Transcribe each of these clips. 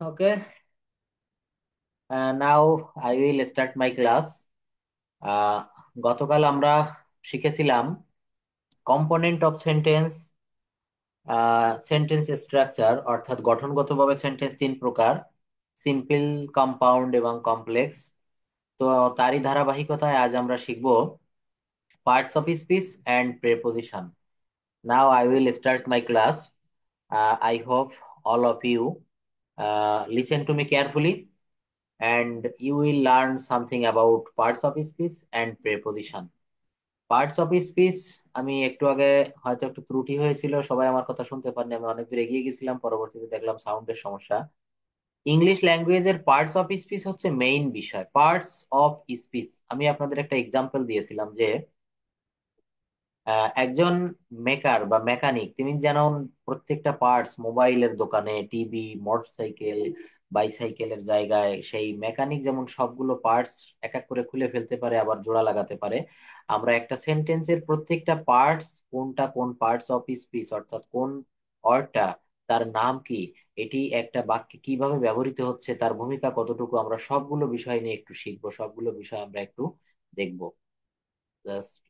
Okay, now I will start my class. Uh, গতকাল আমরা শিখেছিলাম component of sentence, sentence structure, অর্থাৎ গঠনগতভাবে sentence তিন প্রকার: সিম্পল, কম্পাউন্ড এবং কমপ্লেক্স। তো তারই ধারাবাহিকতায় আজ আমরা শিখব parts of speech and preposition. Now I will start my class. I hope all of you listen to me carefully and you will learn something about parts of speech and preposition. Parts of speech, আমি একটু আগে হয়তো একটু ত্রুটি হয়েছিল, সবাই আমার কথা শুনতে পারেনি, আমি অনেক দূর এগিয়ে গেছিলাম, পরবর্তীতে দেখলাম সাউন্ডের সমস্যা। ইংলিশ ল্যাঙ্গুয়েজের পার্টস অফ স্পিচ হচ্ছে মেইন বিষয়। পার্টস অফ স্পিচ আমি আপনাদের একটা এক্সাম্পল দিয়েছিলাম যে একজন মেকার বা মেকানিক, তিনি যেমন প্রত্যেকটা পার্টস, মোবাইলের দোকানে, টিভি, মোটরসাইকেল, বাইসাইকেলের জায়গায়, সেই মেকানিক যেমন সবগুলো পার্টস এক এক করে খুলে ফেলতে পারে, আবার জোড়া লাগাতে পারে। আমরা একটা সেন্টেন্সের প্রত্যেকটা পার্টস, কোনটা কোন পার্টস অফ স্পিচ, অর্থাৎ কোন ওয়ার্ডটা, তার নাম কি, এটি একটা বাক্যে কিভাবে ব্যবহৃত হচ্ছে, তার ভূমিকা কতটুকু, আমরা সবগুলো বিষয় নিয়ে একটু শিখবো, সবগুলো বিষয় আমরা একটু দেখবো। Just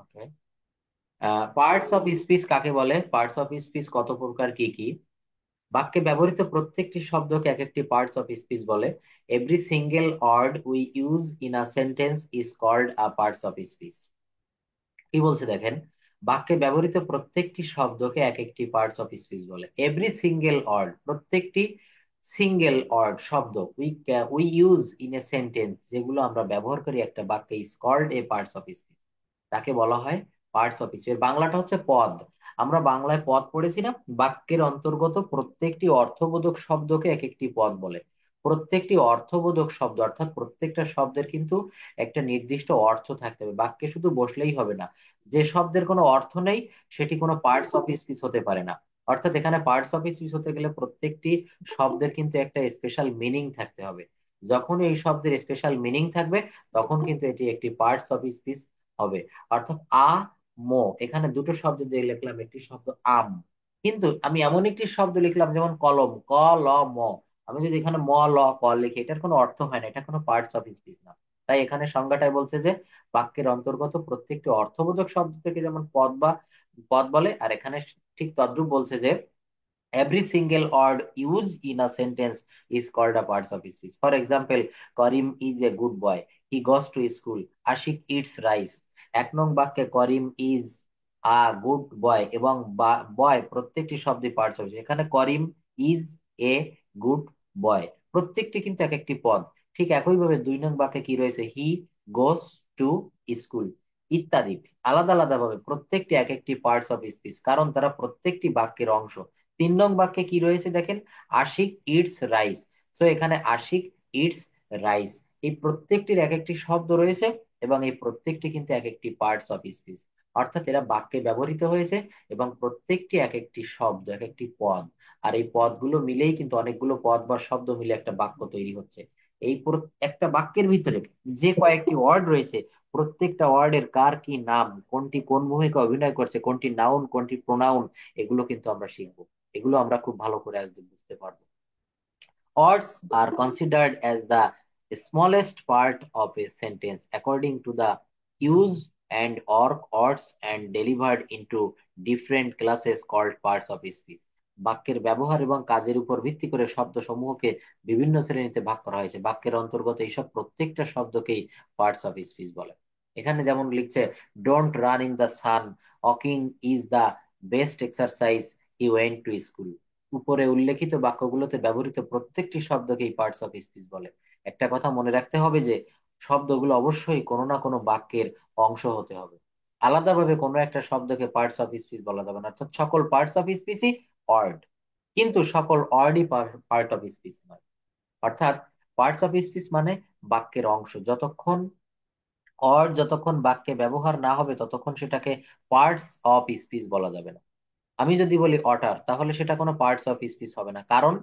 okay. Parts of speech কাকে বলে, পার্টস অফ স্পিচ কত প্রকার, কি কি? বাক্যে ব্যবহৃত প্রত্যেকটি শব্দকে এক একটি পার্টস অফ স্পিচ বলে। Every single word we use in a sentence is called a parts of speech. কি বলছে দেখেন, বাক্যে ব্যবহৃত প্রত্যেকটি শব্দকে এক একটি পার্টস অফ স্পিচ বলে। এভরি সিঙ্গেল ওয়ার্ড, প্রত্যেকটি সিঙ্গেল ওয়ার্ড, শব্দ, we use in a sentence, যেগুলো আমরা ব্যবহার করি একটা বাক্যে, is called a parts of speech, তাকে বলা হয় পার্টস অফ স্পিচ। এর বাংলাটা হচ্ছে পদ। আমরা বাংলায় পদ পড়েছি না? বাক্যের অন্তর্গত প্রত্যেকটি অর্থবোধক শব্দকে এক একটি পদ বলে। প্রত্যেকটি অর্থবোধক শব্দ, অর্থাৎ প্রত্যেকটা শব্দের কিন্তু একটা নির্দিষ্ট অর্থ থাকতে হবে, বাক্যে শুধু বসলেই হবে না। যে শব্দের কোনো অর্থ নেই সেটি কোনো পার্টস অফ স্পিচ হতে পারে না। অর্থাৎ এখানে পার্টস অফ স্পিচ হতে গেলে প্রত্যেকটি শব্দের কিন্তু একটা স্পেশাল মিনিং থাকতে হবে। যখন এই শব্দের স্পেশাল মিনিং থাকবে, তখন কিন্তু এটি একটি পার্টস অফ স্পিচ হবে। অর্থাৎ আ মো, এখানে দুটো শব্দ দিয়ে লিখলাম, একটি শব্দ আম, কিন্তু আমি এমন একটি শব্দ লিখলাম যেমন কলম, ক ল ম, আমি যদি এখানে ম ল ক লিখি, এটার কোনো অর্থ হয় না, এটা কোনো পার্টস অফ স্পিচ না। তাই এখানে সংজ্ঞাটাই বলছে যে বাক্যের অন্তর্গত প্রত্যেকটি অর্থবোধক শব্দ থেকে যেমন পদ বা পদ বলে, আর এখানে ঠিক তদ্রূপ বলছে যে every single word used in a sentence is called a parts of speech. For example, Karim is a good boy. He goes to school. Ashik eats rice. এক নং বাক্যে করিম ইজ আ গুড বয় এবং বয় প্রত্যেকটি শব্দে পার্টস অফ, এখানে করিম is a good boy, প্রত্যেকটি কিন্তু এক একটি পদ। ঠিক একইভাবে দুই নং বাক্যে কি রয়েছে, হি গোস টু স্কুল ইত্যাদি। আলাদা আলাদা ভাবে প্রত্যেকটি এক একটি পার্টস অফ স্পিচ, কারণ তারা প্রত্যেকটি বাক্যের অংশ। তিন নং বাক্যে কি রয়েছে দেখেন, আশিক ইটস রাইস। সো এখানে আশিক ইটস রাইস, এই প্রত্যেকটির এক একটি শব্দ রয়েছে এবং এই প্রত্যেকটি কিন্তু এক একটি পার্টস অফ স্পিচ। অর্থাৎ এরা বাক্যে ব্যবহৃত হয়েছে এবং প্রত্যেকটি এক একটি শব্দ, এক একটি পদ। আর এই পদগুলো মিলেই কিন্তু, অনেকগুলো পদ বা শব্দ মিলে একটা বাক্য তৈরি হচ্ছে। এই একটা বাক্যের ভিতরে যে কয়েকটি ওয়ার্ড রয়েছে, প্রত্যেকটা ওয়ার্ডের কার কি নাম, কোনটি কোন ভূমিকা অভিনয় করছে, কোনটি নাউন কোনটি প্রোনাউন, এগুলো কিন্তু আমরা শিখবো। এগুলো আমরা খুব ভালো করে আজ বুঝতে পারবো। Odds are considered as the smallest part of a sentence according to the use and or odds and delivered into different classes called parts of speech. বাক্যের ব্যবহার এবং কাজের উপর ভিত্তি করে শব্দ সমূহকে বিভিন্ন শ্রেণীতে ভাগ করা হয়েছে। বাক্যের অন্তর্গত এইসব প্রত্যেকটা শব্দকেই পার্টস অফ স্পিচ বলে। এখানে যেমন লিখছে, don't run in the sun, walking is the best exercise, he went to school. উপরে উল্লেখিত বাক্যগুলোতে ব্যবহৃত প্রত্যেকটি শব্দকেই পার্টস অফ স্পিচ বলে। একটা কথা মনে রাখতে হবে যে শব্দগুলো অবশ্যই কোনো না কোনো বাক্যের অংশ হতে হবে। আলাদাভাবে কোনো একটা শব্দকে পার্টস অফ স্পিচ বলা যাবে না। অর্থাৎ সকল পার্টস অফ স্পিচই ওয়ার্ড, কিন্তু সকল ওয়ার্ডই পার্ট অফ স্পিচ নয়। অর্থাৎ পার্টস অফ স্পিচ মানে বাক্যের অংশ। যতক্ষণ বাক্যে ব্যবহার না হবে, ততক্ষণ সেটাকে পার্টস অফ স্পিচ বলা যাবে না। আমি যদি বলি অটার, তাহলে সেটা কোনো পার্টস অফ স্পিচ হবে না, কারণ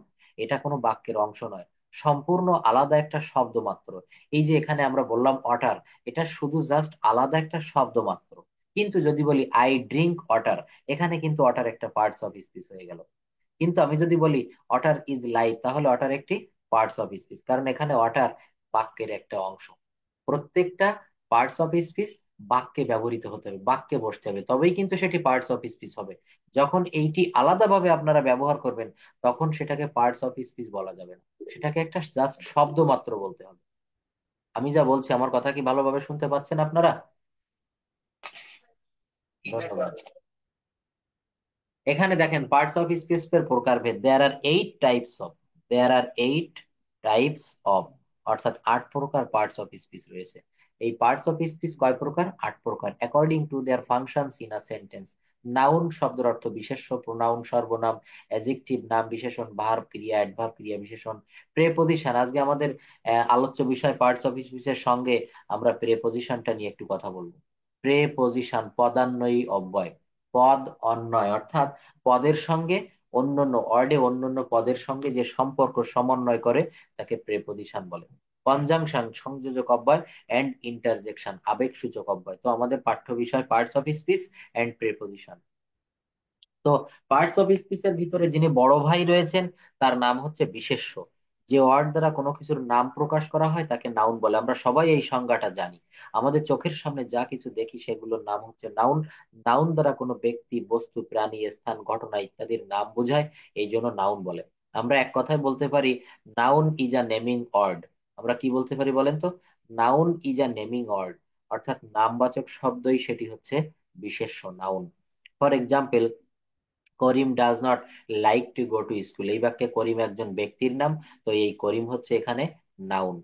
এটা কোনো বাক্যের অংশ নয়, সম্পূর্ণ আলাদা একটা শব্দ মাত্র। এই যে এখানে আমরা বললাম অটার, এটা শুধু জাস্ট আলাদা একটা শব্দ মাত্র। কিন্তু যদি বলি আই ড্রিঙ্ক ওয়াটার, এখানে কিন্তু ওয়াটার একটা পার্টস অফ স্পিচ হয়ে গেল। কিন্তু আমি যদি বলি ওয়াটার ইজ লাইফ, তাহলে ওয়াটার একটি পার্টস অফ স্পিচ, কারণ এখানে ওয়াটার বাক্যের একটা অংশ। প্রত্যেকটা পার্টস অফ স্পিচ বাক্যে ব্যবহৃত হতে হবে, বাক্যে বসতে হবে, তবেই কিন্তু সেটি পার্টস অফ স্পিচ হবে। যখন এইটি আলাদাভাবে আপনারা ব্যবহার করবেন, তখন সেটাকে পার্টস অফ স্পিচ বলা যাবে না, সেটাকে একটা জাস্ট শব্দ মাত্র বলতে হবে। আমি যা বলছি, আমার কথা কি ভালোভাবে শুনতে পাচ্ছেন আপনারা? ধন্যবাদ। এখানে দেখেন পার্টস অফ স্পিচ এর প্রকারভেদ, দেয়ার আর 8 টাইপস অফ, অর্থাৎ 8 প্রকার পার্টস অফ স্পিচ রয়েছে। এই পার্টস অফ স্পিচ কয় প্রকার? 8 প্রকার, according to their functions in a sentence. Noun শব্দের অর্থ বিশেষ্য, প্রোনাউন সর্বনাম, অ্যাডজেক্টিভ নাম বিশেষণ, ভার্ব ক্রিয়া, অ্যাডভার্ব ক্রিয়া বিশেষণ, প্রেপোজিশন। আজকে আমাদের আলোচ্য বিষয় পার্টস অফ স্পিচের সঙ্গে আমরা প্রেপোজিশনটা নিয়ে একটু কথা বলবো। প্রেপোজিশন পদান্বয়ী অব্যয়, পদ অন্বয়, অর্থাৎ পদের সঙ্গে অন্যান্য ওয়ার্ডে অন্যান্য পদের সঙ্গে যে সম্পর্ক সমন্বয় করে তাকে প্রেপোজিশন বলে। কনজাংশন সংযোজক অব্যয়, এন্ড ইন্টারজেকশন আবেগসূচক অব্যয়। তো আমাদের পাঠ্য বিষয় parts of speech and preposition. তো পার্টস অফ স্পিচের ভিতরে যিনি বড় ভাই রয়েছেন তার নাম হচ্ছে বিশেষ্য। যে ওয়ার্ড দ্বারা কোনো কিছুর নাম প্রকাশ করা হয় তাকে নাউন বলে, আমরা সবাই এই সংজ্ঞাটা জানি। আমাদের চোখের সামনে যা কিছু দেখি সেগুলোর নাম হচ্ছে নাউন। নাউন দ্বারা কোনো ব্যক্তি, বস্তু, প্রাণী, স্থান, ঘটনা ইত্যাদির নাম বোঝায়, এই জন্য নাউন বলে। আমরা এক কথায় বলতে পারি noun is a naming word. আমরা কি বলতে পারি বলেন তো? Noun is a naming word, অর্থাৎ নামবাচক শব্দই সেটি হচ্ছে বিশেষ্য, noun. For example, Karim does not like to go to school, এই বাক্যে করিম একজন ব্যক্তির নাম, তো এই করিম হচ্ছে এখানে নাউন।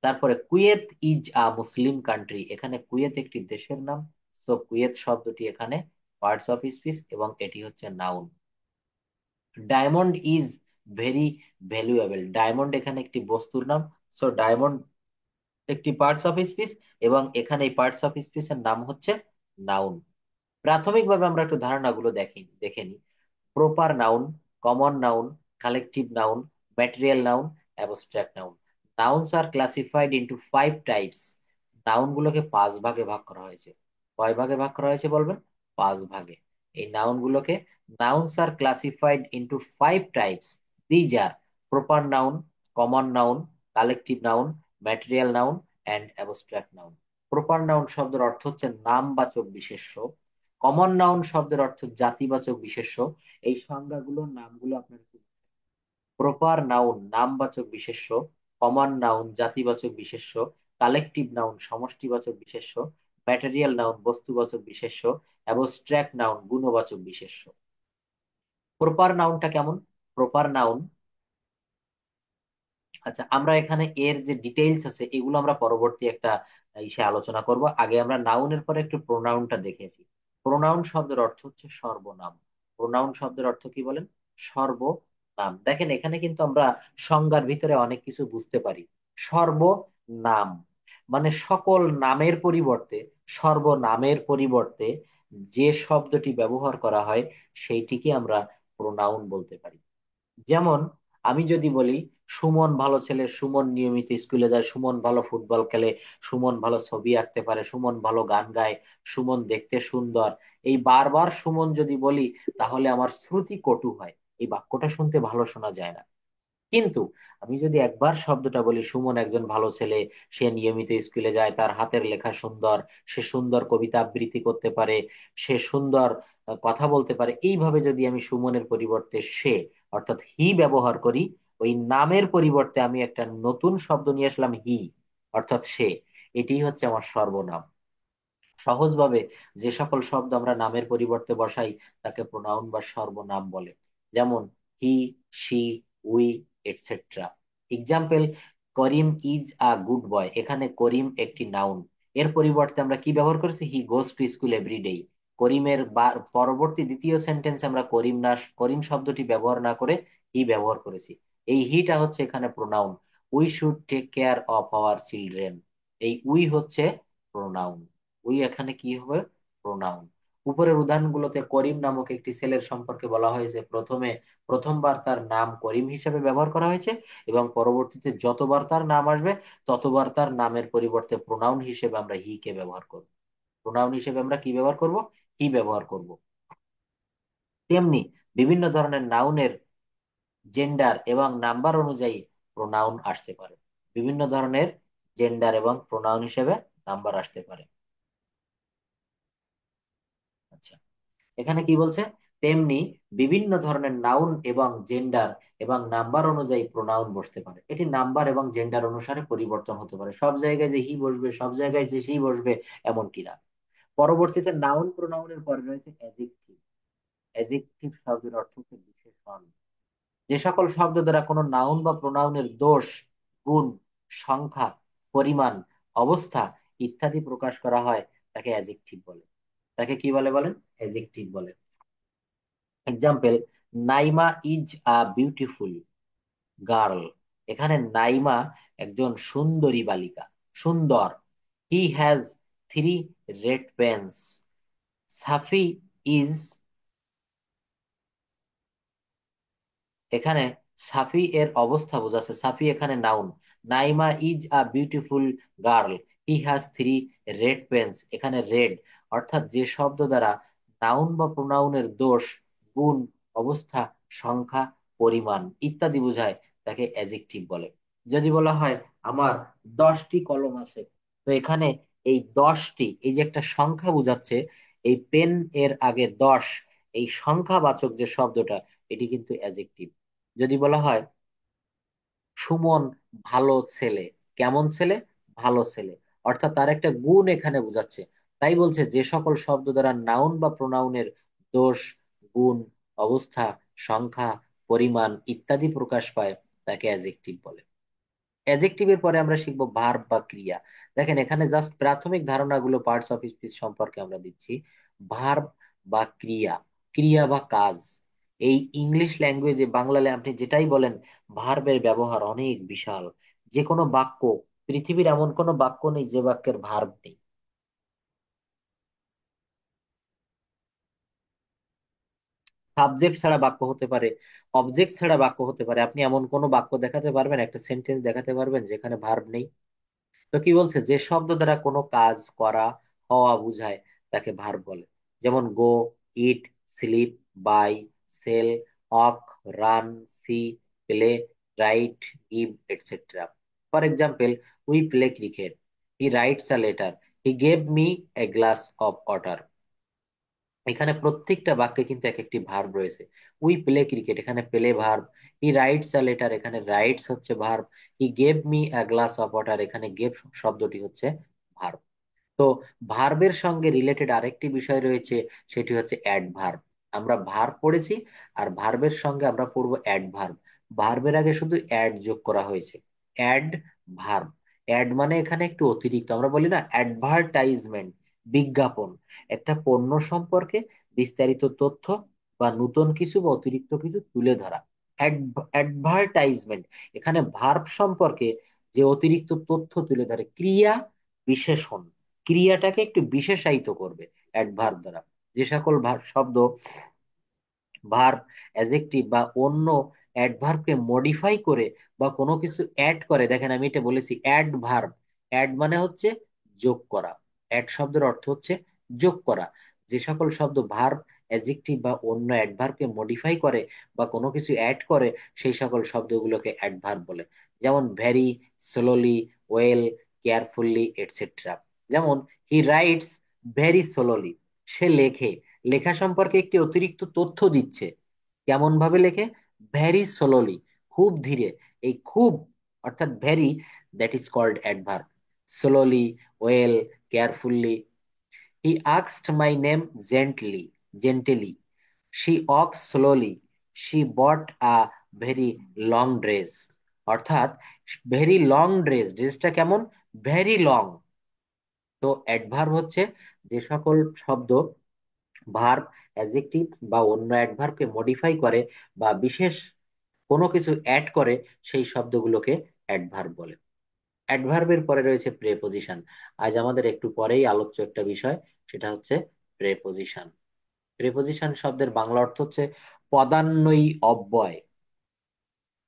তারপরে Kuwait is a Muslim country, এখানে কুয়েত একটি দেশের নাম, সো কুয়েত শব্দটি এখানে পার্টস অফ স্পিচ এবং এটি হচ্ছে noun. Diamond is very valuable, diamond এখানে একটি বস্তুর নাম, সো ডায়মন্ড একটি পার্টস অফ স্পিচ এবং এখানে এই পার্টস অফ স্পিচ এর নাম হচ্ছে নাউন। প্রাথমিকভাবে আমরা একটু ধারণাগুলো দেখে নিই। Proper noun, common noun, collective noun, material noun, abstract noun. Nouns are classified into 5 types, noun গুলোকে 5 ভাগে ভাগ করা হয়েছে। কয় ভাগে ভাগ করা হয়েছে বলবেন? 5 ভাগে। এই নাউন গুলোকে, nouns are classified into 5 types, these are proper noun, common noun, collective noun, material noun and abstract noun. Proper noun শব্দের অর্থ হচ্ছে নামবাচক বিশেষ্য, কমন নাউন শব্দের অর্থ জাতিবাচক বিশেষ্য। এই সংজ্ঞাগুলো, নামগুলো আপনার, প্রপার নাউন নামবাচক বিশেষ্য, কমন নাউন জাতিবাচক বিশেষ্য, কালেকটিভ নাউন সমষ্টিবাচক বিশেষ্য, ম্যাটেরিয়াল নাউন বস্তুবাচক বিশেষ্য, অ্যাবস্ট্রাক্ট নাউন গুণবাচক বিশেষ্য। প্রপার নাউনটা কেমন? প্রপার নাউন, আচ্ছা আমরা এখানে এর যে ডিটেইলস আছে এগুলো আমরা পরবর্তী একটা ইসে আলোচনা করব, আগে আমরা নাউনের পরে একটু প্রোনাউনটা দেখে আসি। প্রোনাউন শব্দের অর্থ হচ্ছে সর্বনাম। প্রোনাউন শব্দের অর্থ কি বলেন? সর্বনাম। দেখেন এখানে কিন্তু আমরা সংজ্ঞার ভিতরে অনেক কিছু বুঝতে পারি। সর্বনাম মানে সকল নামের পরিবর্তে, সর্বনামের পরিবর্তে যে শব্দটি ব্যবহার করা হয় সেইটিকে আমরা প্রোনাউন বলতে পারি। যেমন আমি যদি বলি সুমন ভালো ছেলে, সুমন নিয়মিত স্কুলে যায়, সুমন ভালো ফুটবল খেলে, সুমন ভালো ছবি আঁকতে পারে, সুমন ভালো গান গায়, সুমন দেখতে সুন্দর, এই বারবার সুমন যদি বলি তাহলে আমার শ্রুতি কটু হয়, এই বাক্যটা শুনতে ভালো শোনা যায় না। কিন্তু আমি যদি একবার শব্দটা বলি সুমন একজন ভালো ছেলে, সে নিয়মিত স্কুলে যায়, তার হাতের লেখা সুন্দর, সে সুন্দর কবিতা আবৃত্তি করতে পারে, সে সুন্দর কথা বলতে পারে, এইভাবে যদি আমি সুমনের পরিবর্তে সে অর্থাৎ হি ব্যবহার করি, ওই নামের পরিবর্তে আমি একটা নতুন শব্দ নিয়ে আসলাম হি অর্থাৎ সে, এটি হচ্ছে আমার সর্বনাম। সহজভাবে যে সকল শব্দ আমরা নামের পরিবর্তে বসাই তাকে প্রোনাউন বা সর্বনাম বলে। যেমন he, she, we, etcetera. Example, Karim is a good boy, এখানে করিম একটি নাউন, এর পরিবর্তে আমরা কি ব্যবহার করেছি? He goes to school every day. করিমের পরবর্তী দ্বিতীয় সেন্টেন্সে আমরা করিম না, করিম শব্দটি ব্যবহার না করে হি ব্যবহার করেছি। এই হিটা হচ্ছে এখানে pronoun. We should take care of our children, এই উই হচ্ছে প্রোনাউন। উই এখানে কি হবে? প্রোনাউন। উপরের উদাহরণগুলোতে করিম নামক একটি ছেলের সম্পর্কে বলা হয়েছে, প্রথমবার তার নাম করিম হিসেবে ব্যবহার করা হয়েছে এবং পরবর্তীতে যতবার তার নাম আসবে ততবার তার নামের পরিবর্তে প্রোনাউন হিসেবে আমরা হি কে ব্যবহার করব। প্রোনাউন হিসেবে আমরা কি ব্যবহার করব? হি ব্যবহার করব। তেমনি বিভিন্ন ধরনের নাউনের জেন্ডার এবং নাম্বার অনুযায়ী প্রোনাউন আসতে পারে। বিভিন্ন ধরনের জেন্ডার এবং প্রোনাউন হিসেবে নাম্বার আসতে পারে। আচ্ছা, এখানে কি বলছে? তেমনি বিভিন্ন ধরনের নাউন এবং জেন্ডার এবং নাম্বার অনুযায়ী প্রোনাউন বসতে পারে। এটি নাম্বার এবং জেন্ডার অনুসারে পরিবর্তন হতে পারে, সব জায়গায় যে হি বসবে, সব জায়গায় যে সি বসবে এমনটি না। পরবর্তীতে নাউন প্রোনাউনের পরে রয়েছে অ্যাডজেক্টিভ। অ্যাডজেক্টিভ শব্দের অর্থ হচ্ছে বিশেষণ। যে সকল শব্দ দ্বারা কোনো নাউন বা প্রোনাউনের দোষ, গুণ, সংখ্যা, পরিমাণ, অবস্থা ইত্যাদি প্রকাশ করা হয় তাকে অ্যাডজেক্টিভ বলে। তাকে কি বলে বলেন? অ্যাডজেক্টিভ বলে। Example, Naima is a beautiful girl. এখানে নাইমা একজন সুন্দরী বালিকা, সুন্দর। He has three red pens. Safi is, এখানে সাফি এর অবস্থা বোঝাচ্ছে, সাফি এখানে noun. Naima is a beautiful girl, he has three red pens, এখানে রেড অর্থাৎ যে শব্দ দ্বারা নাউন বা প্রোনাউনের দোষ, গুণ, অবস্থা, সংখ্যা, পরিমাণ ইত্যাদি বোঝায় তাকে অ্যাজেক্টিভ বলে। যদি বলা হয় আমার 10টি কলম আছে, তো এখানে এই 10টি, এই যে একটা সংখ্যা বোঝাচ্ছে, এই পেন এর আগে 10, এই সংখ্যাবাচক যে শব্দটা, এটি কিন্তু অ্যাজেক্টিভ। যদি বলা হয় সুমন ভালো ছেলে, কেমন ছেলে? ভালো ছেলে, অর্থাৎ তার একটা গুণ এখানে বোঝাচ্ছে। তাই বলছে যে সকল শব্দ দ্বারা নাউন বা প্রোনাউনের দোষ, গুণ, অবস্থা, সংখ্যা, পরিমাণ ইত্যাদি প্রকাশ পায় তাকে অ্যাজেক্টিভ বলে। অ্যাজেক্টিভের পরে আমরা শিখবো ভার্ব বা ক্রিয়া। দেখেন এখানে জাস্ট প্রাথমিক ধারণাগুলো পার্টস অফ স্পিচ সম্পর্কে আমরা দিচ্ছি। ভার্ব বা ক্রিয়া, ক্রিয়া বা কাজ। এই ইংলিশ ল্যাঙ্গুয়েজে, বাংলা আপনি যেটাই বলেন, ভার্বের ব্যবহার অনেক বিশাল। যে কোনো বাক্য, পৃথিবীর এমন কোনো বাক্য নেই যে বাক্যের ভার্ব নেই। সাবজেক্ট ছাড়া বাক্য হতে পারে, অবজেক্ট ছাড়া বাক্য হতে পারে। আপনি এমন কোনো বাক্য দেখাতে পারবেন, একটা সেন্টেন্স দেখাতে পারবেন যেখানে ভার্ব নেই? তো কি বলছে? যে শব্দ দ্বারা কোনো কাজ করা, হওয়া বোঝায় তাকে ভার্ব বলে। যেমন go, eat, sleep, buy, sell, walk, run, see, play, write, give, etcetera. For example, we play cricket, he writes a letter, he gave me a glass of water. এখানে প্রত্যেকটা বাক্যে কিন্তু এক একটি ভার্ব রয়েছে। উই প্লে ক্রিকেট, এখানে play verb. He writes a letter, এখানে writes হচ্ছে verb. He gave me a glass of water, এখানে গেভ শব্দটি হচ্ছে ভার্ব। তো ভার্বের সঙ্গে রিলেটেড আরেকটি বিষয় রয়েছে, সেটি হচ্ছে অ্যাডভার্ব। আমরা ভার্ব পড়েছি, আর ভার্বের সঙ্গে আমরা পড়বো অ্যাডভার্ব। ভার্বের আগে শুধু অ্যাড যোগ করা হয়েছে, অ্যাড ভার্ব। অ্যাড মানে এখানে একটু অতিরিক্ত, আমরা বলি না অ্যাডভার্টাইজমেন্ট, বিজ্ঞাপন, একটা পণ্য সম্পর্কে বিস্তারিত তথ্য বা নতুন কিছু বা অতিরিক্ত কিছু তুলে ধরা, অ্যাডভার্টাইজমেন্ট। এখানে ভার্ব সম্পর্কে যে অতিরিক্ত তথ্য তুলে ধরে, ক্রিয়া বিশেষণ, ক্রিয়াটাকে একটু বিশেষায়িত করবে অ্যাডভার্ব দ্বারা। যে সকল শব্দ ভার্ব, অ্যাডজেক্টিভ বা অন্য অ্যাডভার্বকে মডিফাই করে বা কোনো কিছু অ্যাড করে, দেখেন আমি এটা বলেছি অ্যাড ভার্ব। অ্যাড মানে হচ্ছে যোগ করা, অ্যাড শব্দের অর্থ হচ্ছে যোগ করা। যে সকল শব্দ ভার্ব, অ্যাডজেক্টিভ বা অন্য অ্যাডভার্বকে মডিফাই করে বা কোনো কিছু অ্যাড করে, সেই সকল শব্দগুলোকে অ্যাডভার্ব বলে। যেমন very, slowly, well, carefully, etcetera. যেমন হি রাইটস ভেরি স্লোলি, সে লেখে, লেখা সম্পর্কে একটি অতিরিক্ত তথ্য দিচ্ছে। কেমন ভাবে লেখে? ভেরি স্লোলি, খুব ধীরে। এই খুব অর্থাৎ very, that is called adverb. Slowly, well, carefully. He asked my name gently, gently. She walks slowly, she bought a very long dress. অর্থাৎ ভেরি লং ড্রেস, ড্রেসটা কেমন? Very long. তো অ্যাডভার্ব হচ্ছে যে সকল শব্দ ভার্ব, অ্যাডজেক্টিভ বা অন্য অ্যাডভার্বকে মডিফাই করে বা বিশেষ কোনো কিছু অ্যাড করে, সেই শব্দগুলোকে অ্যাডভার্ব বলে। অ্যাডভার্বের পরে রয়েছে প্রেপোজিশন। আজ আমাদের একটু পরেই আলোচ্য একটা বিষয়, সেটা হচ্ছে প্রেপোজিশন। প্রেপোজিশন শব্দের বাংলা অর্থ হচ্ছে পদান্বয়ী অব্যয়।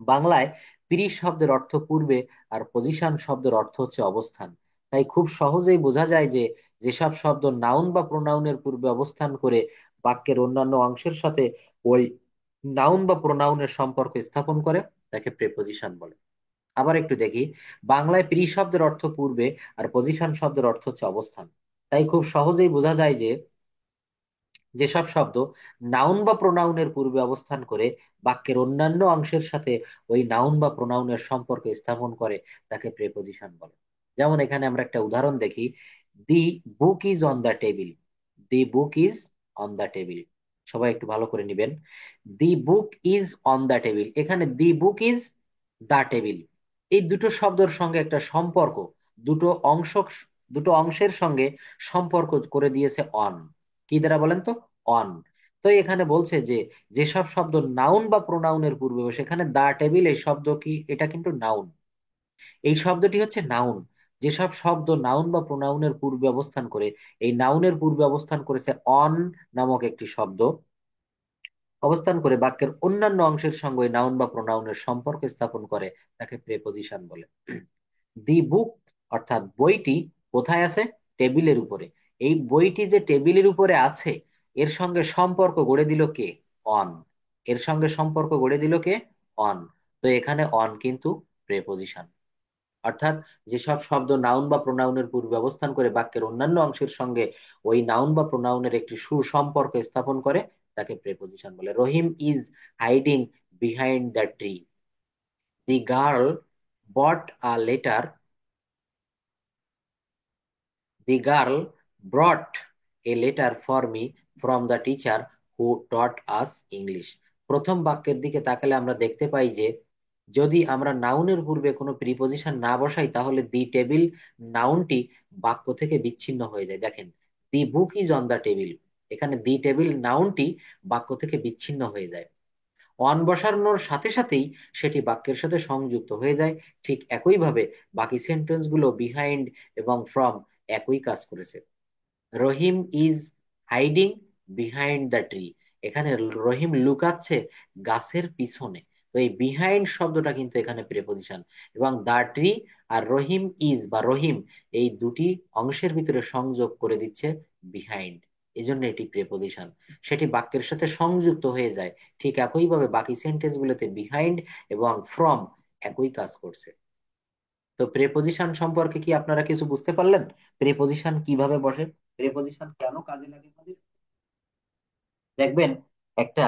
বাংলায় প্রি শব্দের অর্থ পূর্বে, আর পজিশন শব্দের অর্থ হচ্ছে অবস্থান। তাই খুব সহজেই বোঝা যায় যে যেসব শব্দ নাউন বা প্রোনাউনের পূর্বে অবস্থান করে বাক্যের অন্যান্য অংশের সাথে ওই নাউন বা প্রোনাউনের সম্পর্ক স্থাপন করে তাকে প্রেপোজিশন বলে। আবার একটু দেখি, বাংলায় প্রি শব্দের অর্থ পূর্বে, আর পজিশন শব্দের অর্থ হচ্ছে অবস্থান। তাই খুব সহজেই বোঝা যায় যে যেসব শব্দ নাউন বা প্রোনাউনের পূর্বে অবস্থান করে বাক্যের অন্যান্য অংশের সাথে ওই নাউন বা প্রোনাউনের সম্পর্ক স্থাপন করে তাকে প্রেপোজিশন বলে। যেমন এখানে আমরা একটা উদাহরণ দেখি, the book is on the table. The book is on the table, সবাই একটু ভালো করে নিবেন। The book is on the table, এখানে the book is the table, এই দুটো শব্দের সঙ্গে একটা সম্পর্ক, দুটো অংশ, দুটো অংশের সঙ্গে সম্পর্ক করে দিয়েছে অন। কি দ্বারা বলেন তো? অন। তো এখানে বলছে যে যেসব শব্দ নাউন বা প্রোনাউনের পূর্বে বসে, এখানে দা টেবিল এই শব্দ কি, এটা কিন্তু নাউন, এই শব্দটি হচ্ছে নাউন। যেসব শব্দ নাউন বা প্রোনাউনের পূর্বে অবস্থান করে, এই নাউনের পূর্বে অবস্থান করেছে অন নামক একটি শব্দ, অবস্থান করে বাক্যের অন্যান্য অংশের সঙ্গে নাউন বা প্রোনাউনের সম্পর্ক স্থাপন করে তাকে প্রেপোজিশন বলে। দি বুক অর্থাৎ বইটি কোথায় আছে? টেবিলের উপরে। এই বইটি যে টেবিলের উপরে আছে, এর সঙ্গে সম্পর্ক গড়ে দিল কে? অন। এর সঙ্গে সম্পর্ক গড়ে দিল কে? অন। তো এখানে অন কিন্তু প্রেপোজিশন। অর্থাৎ যেসব শব্দ নাউন বা প্রোনাউনের পূর্বে অবস্থান করে বাক্যের অন্যান্য অংশের সঙ্গে ওই নাউন বা প্রোনাউনের একটি সুসম্পর্ক স্থাপন করে তাকে প্রেপোজিশন বলে। Rahim is hiding behind the tree. The girl bought a letter, the girl brought a letter for me from the teacher who taught us English. প্রথম বাক্যের দিকে তাকালে আমরা দেখতে পাই যে যদি আমরা নাউনের পূর্বে কোনো প্রিপজিশন না বসাই তাহলে দি টেবিল নাউনটি বাক্য থেকে বিচ্ছিন্ন হয়ে যায়। দেখেন, the book is on the table, এখানে দি টেবিল নাউনটি বাক্য থেকে বিচ্ছিন্ন হয়ে যায়। অন বসানোর সাথে সাথেই সেটি বাক্যের সাথে সংযুক্ত হয়ে যায়। ঠিক একইভাবে বাকি সেন্টেন্স গুলো বিহাইন্ড এবং ফ্রম একই কাজ করেছে। Rahim is hiding behind the tree, এখানে রহিম লুকাচ্ছে গাছের পিছনে। তো এই বিহাইন্ড শব্দটা কিন্তু এখানে প্রেপোজিশন, এবং দা ট্রি আর রহিম ইজ বা রহিম, এই দুটি অংশের ভিতরে সংযোগ করে দিচ্ছে বিহাইন্ড, এজন্য এটি প্রেপোজিশন। সেটি বাক্যের সাথে সংযুক্ত হয়ে যায়। ঠিক একইভাবে বাকি সেন্টেন্স গুলোতে বিহাইন্ড এবং ফ্রম একই কাজ করছে। তো প্রেপোজিশন সম্পর্কে কি আপনারা কিছু বুঝতে পারলেন? প্রেপোজিশন কিভাবে বসে, প্রেপোজিশন কেন কাজে লাগে আমাদের? দেখবেন, একটা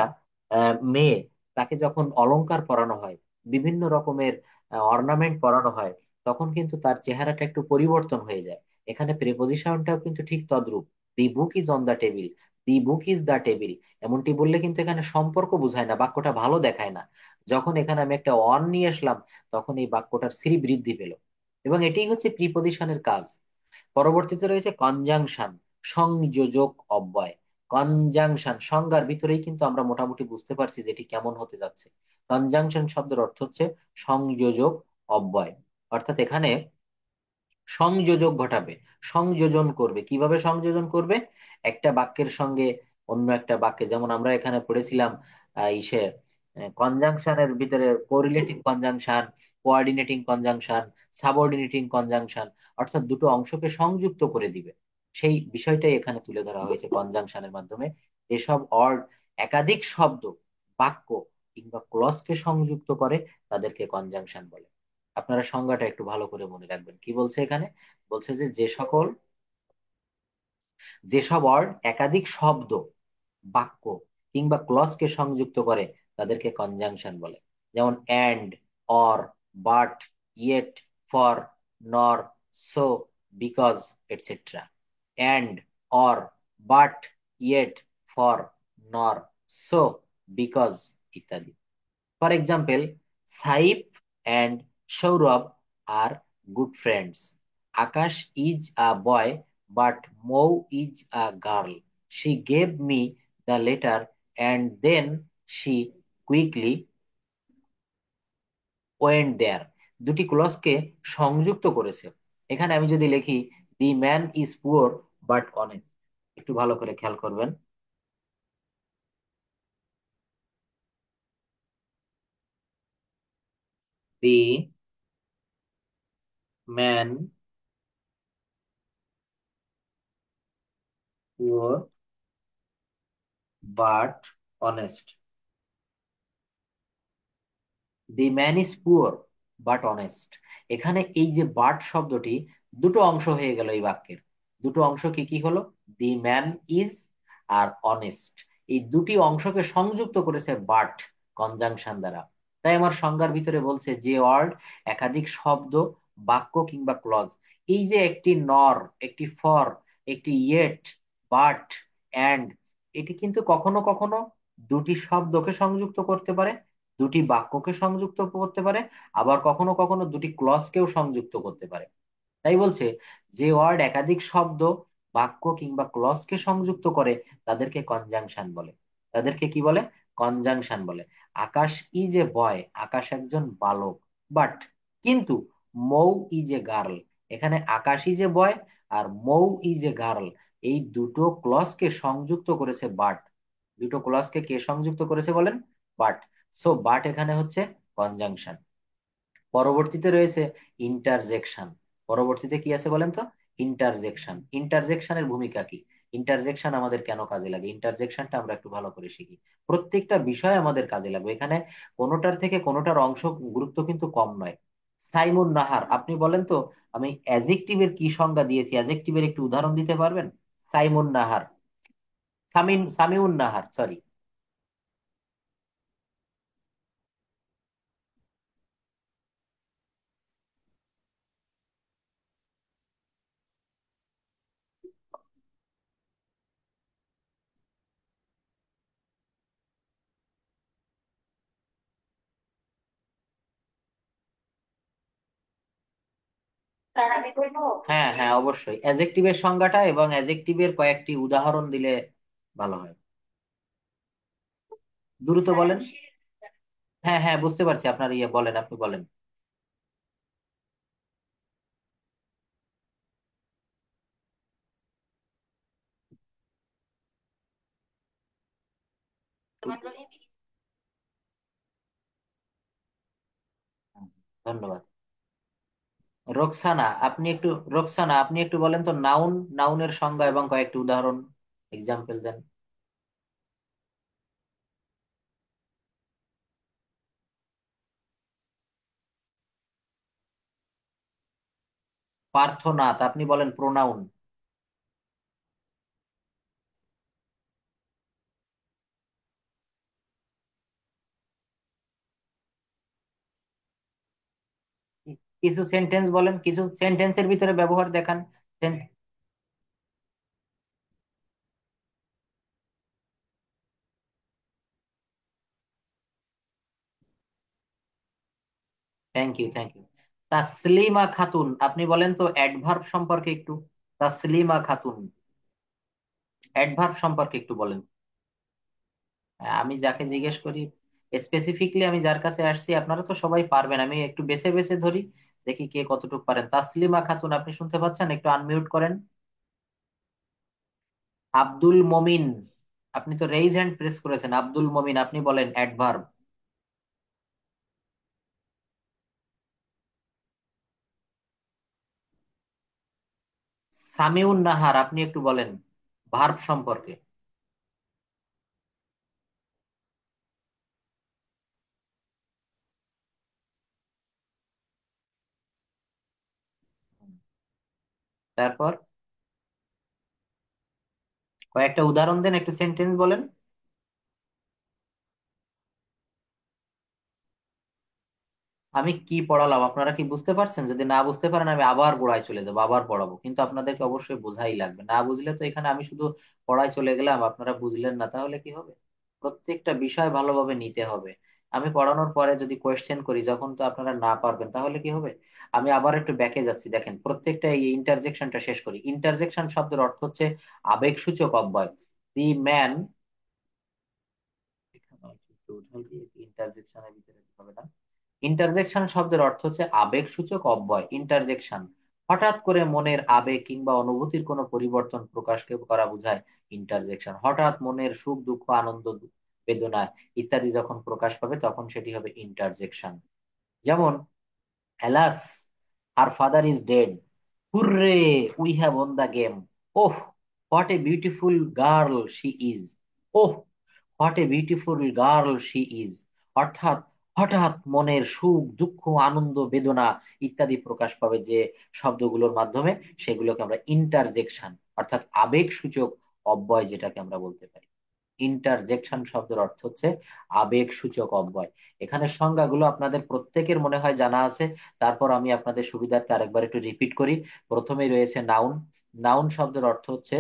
মেয়ে, তাকে যখন অলংকার পরানো হয়, বিভিন্ন রকমের অর্নামেন্ট পরানো হয়, তখন কিন্তু তার চেহারাটা একটু পরিবর্তন হয়ে যায়। এখানে প্রেপোজিশনটাও কিন্তু ঠিক তদ্রূপ। The book is on the table, the book is the table, এমনটি বললে কিন্তু এখানে সম্পর্ক বোঝায় না, বাক্যটা ভালো দেখায় না। যখন এখানে আমি একটা অন নিয়ে আসলাম, তখন এই বাক্যটার শ্রী বৃদ্ধি পেল, এবং এটাই হচ্ছে প্রিপোজিশনের কাজ। পরবর্তীতে রয়েছে কনজাংশন, সংযোজক অব্যয়। কনজাংশন সংজ্ঞার ভিতরেই কিন্তু আমরা মোটামুটি বুঝতে পারছি যে এটি কেমন হতে যাচ্ছে। কনজাংশন শব্দের অর্থ হচ্ছে সংযোজক অব্যয়। অর্থাৎ এখানে সংযোজক ঘটাবে, সংযোজন করবে। কিভাবে সংযোজন করবে? একটা বাক্যের সঙ্গে অন্য একটা বাক্যে, যেমন আমরা এখানে পড়েছিলাম ইসে কনজাংশনের ভিতরে correlative conjunction, coordinating conjunction, subordinating conjunction, অর্থাৎ দুটো অংশকে সংযুক্ত করে দিবে। সেই বিষয়টাই এখানে তুলে ধরা হয়েছে কনজাংশনের মাধ্যমে। যেসব অর্ড, একাধিক শব্দ, বাক্য কিংবা ক্লজকে সংযুক্ত করে তাদেরকে কনজাংশন বলে। আপনারা সংজ্ঞাটা একটু ভালো করে মনে রাখবেন। কি বলছে এখানে? বলছে যে যেসব ওয়ার্ড একাধিক শব্দ, বাক্য কিংবা ক্লজকে সংযুক্ত করে তাদেরকে কনজাংশন বলে। যেমন and, or, but, yet, for, nor, so, because, etcetera. And, or, but, yet, for, nor, so, because ইত্যাদি। For example, Saif and Saurabh are good friends. Akash is a boy, but Mo is a girl. She gave me the letter and then she quickly went there. দুটি ক্লজকে সংযুক্ত করেছে। এখানে আমি যদি লিখি the man is poor but honest, একটু ভালো করে খেয়াল করবেন। The man poor but honest, the man is poor but honest. এখানে এই যে বাট শব্দটি, দুটো অংশ হয়ে গেল এই বাক্যের। দুটো অংশ কি কি হলো? The man is R honest, এই দুটি অংশকে সংযুক্ত করেছে বাট কনজাংশন দ্বারা। তাই আমার সংজ্ঞার ভিতরে বলছে যে ওয়ার্ড একাধিক শব্দ, বাক্য কিংবা ক্লজ, এই যে একটি নর, একটি ফর, একটি ইয়েট, বাট, অ্যান্ড, এটি কিন্তু কখনো কখনো দুটি শব্দকে সংযুক্ত করতে পারে, দুটি বাক্যকে সংযুক্ত করতে পারে, আবার কখনো কখনো দুটি ক্লজকেও সংযুক্ত করতে পারে। তাই বলছে যে ওয়ার্ড একাধিক শব্দ, বাক্য কিংবা ক্লজকে সংযুক্ত করে তাদেরকে কনজাংশন বলে। তাদেরকে কি বলে? কনজাংশন বলে। আকাশ ইজ এ বয়, আকাশ একজন বালক। বাট, কিন্তু, মৌ ইজ এ গার্ল, এখানে আকাশ ইজ এ বয় আর মৌ ইজ এ গার্ল, এই দুটো ক্লজকে সংযুক্ত করেছে বাট। দুটো ক্লজকে কে সংযুক্ত করেছে বলেন? বাট। সো বাট এখানে হচ্ছে কনজাংশন। পরবর্তীতে রয়েছে ইন্টারজেকশন। পরবর্তীতে কি আছে বলেন তো? ইন্টারজেকশন। ইন্টারজেকশনের ভূমিকা কি? ইন্টারজেকশন আমাদের কেন কাজে লাগে? ইন্টারজেকশনটা আমরা একটু ভালো করে শিখি। প্রত্যেকটা বিষয় আমাদের কাজে লাগবে এখানে, কোনোটার থেকে কোনোটার অংশ গুরুত্ব কিন্তু কম নয়। সাইমুন নাহার, আপনি বলেন তো, আমি অ্যাজেক্টিভের কি সংজ্ঞা দিয়েছি, অ্যাজেক্টিভের একটু উদাহরণ দিতে পারবেন? সাইমুন নাহার, সামিউন নাহার, সরি। হ্যাঁ হ্যাঁ, অবশ্যই অ্যাজেক্টিভের সংজ্ঞাটা এবং অ্যাজেক্টিভের কয়েকটি উদাহরণ দিলে ভালো হয়। দ্রুত বলেন। হ্যাঁ হ্যাঁ, বুঝতে পারছি আপনার ইয়ে, বলেন, আপনি বলেন। হুম, ধন্যবাদ। রোকসানা আপনি একটু বলেন তো, নাউনের সংজ্ঞা এবং কয়েকটি উদাহরণ, এক্সাম্পল দেন। পার্থনাথ, আপনি বলেন প্রোনাউন। কিছু সেন্টেন্স বলেন, কিছু সেন্টেন্সের ভিতরে ব্যবহার দেখান। Thank you, thank you. Taslima Khatun, আপনি বলেন তো অ্যাডভার্ব সম্পর্কে একটু। তাসলিমা খাতুন, অ্যাডভার্ব সম্পর্কে একটু বলেন। আমি যাকে জিজ্ঞেস করি, স্পেসিফিকলি আমি যার কাছে আসছি, আপনারা তো সবাই পারবেন, আমি একটু বেছে বেছে ধরি, দেখি কে কতটুকু পারেন। তাসলিমা খাতুন, আপনি শুনতে পাচ্ছেন? একটু আনমিউট করেন। আব্দুল মমিন, আপনি তো রেইজ হ্যান্ড প্রেস করেছেন। আব্দুল মমিন, আপনি বলেন অ্যাডভার্ব। সামিউন নাহার, আপনি একটু বলেন ভার্ব সম্পর্কে। তারপর কয়েকটা উদাহরণ দেন, একটু সেন্টেন্স বলেন। আমি কি পড়ালাম আপনারা কি বুঝতে পারছেন? যদি না বুঝতে পারেন আমি আবার গোড়ায় চলে যাবো, আবার পড়াবো, কিন্তু আপনাদেরকে অবশ্যই বোঝাই লাগবে। না বুঝলে তো এখানে আমি শুধু পড়ায় চলে গেলাম, আপনারা বুঝলেন না, তাহলে কি হবে? প্রত্যেকটা বিষয় ভালোভাবে নিতে হবে। আমি পড়ানোর পরে যদি কোয়েশ্চেন করি, যখন তো আপনারা না পারবেন, তাহলে কি হবে? আমি আবার একটু ব্যাকে যাচ্ছি, দেখেন প্রত্যেকটা এই ইন্টারজেকশনটা শেষ করি। ইন্টারজেকশন শব্দের অর্থ হচ্ছে আবেগসূচক অব্যয়। দি ম্যান, ইন্টারজেকশনের ভিতরে হবে না। ইন্টারজেকশন শব্দের অর্থ হচ্ছে আবেগসূচক অব্যয়। ইন্টারজেকশন হঠাৎ করে মনের আবেগ কিংবা অনুভূতির কোনো পরিবর্তন প্রকাশকে করা বোঝায়। ইন্টারজেকশন হঠাৎ মনের সুখ দুঃখ আনন্দ বেদনা ইত্যাদি যখন প্রকাশ পাবে তখন সেটি হবে ইন্টারজেকশন। যেমন, alas, our father is dead, hurray, we have won the game, oh, what a beautiful girl she is, oh, what a beautiful girl she is. অর্থাৎ হঠাৎ মনের সুখ দুঃখ আনন্দ বেদনা ইত্যাদি প্রকাশ পাবে যে শব্দগুলোর মাধ্যমে, সেগুলোকে আমরা ইন্টারজেকশন, অর্থাৎ আবেগ সূচক অব্যয় যেটাকে আমরা বলতে পারি। ইন্টারজেকশন শব্দের অর্থ হচ্ছে আবেগ সূচক অব্যয়। এখানে সংজ্ঞাগুলো আপনাদের প্রত্যেকের মনে হয় জানা আছে, তারপর আমি আপনাদের সুবিধার্থে আরেকবার একটু রিপিট করি। প্রথমেই রয়েছে নাউন। নাউন শব্দের অর্থ হচ্ছে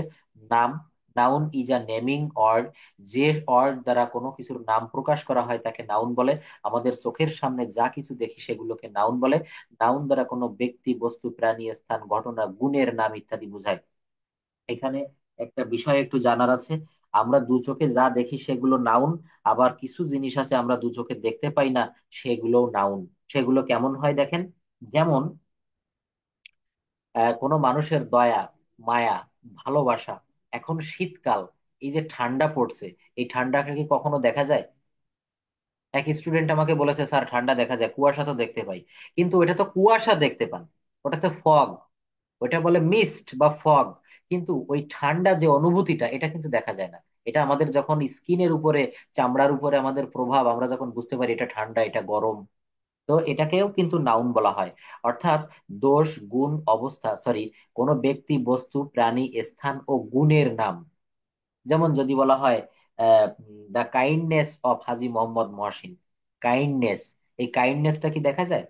নাম। Noun is a naming word. যে ওয়ার্ড দ্বারা কোনো কিছুর নাম প্রকাশ করা হয় তাকে নাউন বলে। আমাদের চোখের সামনে যা কিছু দেখি সেগুলোকে নাউন বলে। নাউন দ্বারা কোনো ব্যক্তি বস্তু প্রাণী স্থান ঘটনা গুণের নাম ইত্যাদি বোঝায়। এখানে একটা বিষয় একটু জানার আছে, আমরা দু চোখে যা দেখি সেগুলো নাউন, আবার কিছু জিনিস আছে আমরা দু চোখে দেখতে পাই না, সেগুলোও নাউন। সেগুলো কেমন হয় দেখেন, যেমন কোনো মানুষের দয়া, মায়া, ভালোবাসা। এখন শীতকাল, এই যে ঠান্ডা পড়ছে, এই ঠান্ডাটা কি কখনো দেখা যায়? এক স্টুডেন্ট আমাকে বলেছে, স্যার ঠান্ডা দেখা যায়, কুয়াশা তো দেখতে পাই। কিন্তু ওটা তো কুয়াশা দেখতে পান, ওটা তো ফগ, ওটা বলে মিস্ট বা ফগ। কিন্তু ওই ঠান্ডা যে অনুভূতিটা, এটা কিন্তু দেখা যায় না। এটা আমাদের যখন স্কিনের উপরে, চামড়ার উপরে আমাদের প্রভাব, আমরা যখন বুঝতে পারি এটা ঠান্ডা এটা গরম, তো এটাকেও কিন্তু নাউন বলা হয়। অর্থাৎ দোষ গুণ অবস্থা, সরি, কোনো ব্যক্তি বস্তু প্রাণী স্থান ও গুণের নাম। যেমন যদি বলা হয় the kindness of Haji Mohammad Mohsin, kindness, এই কাইন্ডনেসটা কি দেখা যায়?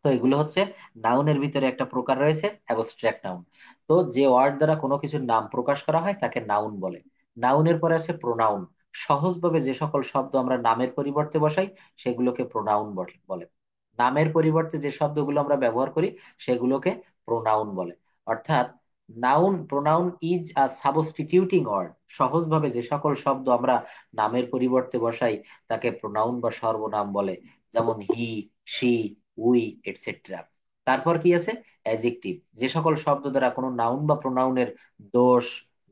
তো এগুলো হচ্ছে নাউনের ভিতরে একটা প্রকার রয়েছে, অ্যাবস্ট্রাক্ট নাউন। তো যে ওয়ার্ড দ্বারা কোনো কিছুর নাম প্রকাশ করা হয় তাকে নাউন বলে। নাউনের পরে আছে প্রোনাউন। সহজভাবে যে সকল শব্দ আমরা নামের পরিবর্তে বসাই সেগুলোকে প্রোনাউন বলে। নামের পরিবর্তে যে শব্দগুলো আমরা ব্যবহার করি সেগুলোকে প্রোনাউন বলে। অর্থাৎ noun, pronoun is a substituting word. সহজভাবে যে সকল শব্দ আমরা নামের পরিবর্তে বসাই তাকে প্রোনাউন বা সর্বনাম বলে। যেমন হি, সি, উই, এটসেট্রা। তারপর কি আছে? অ্যাজেক্টিভ। যে সকল শব্দ দ্বারা কোনো নাউন বা প্রোনাউনের দোষ,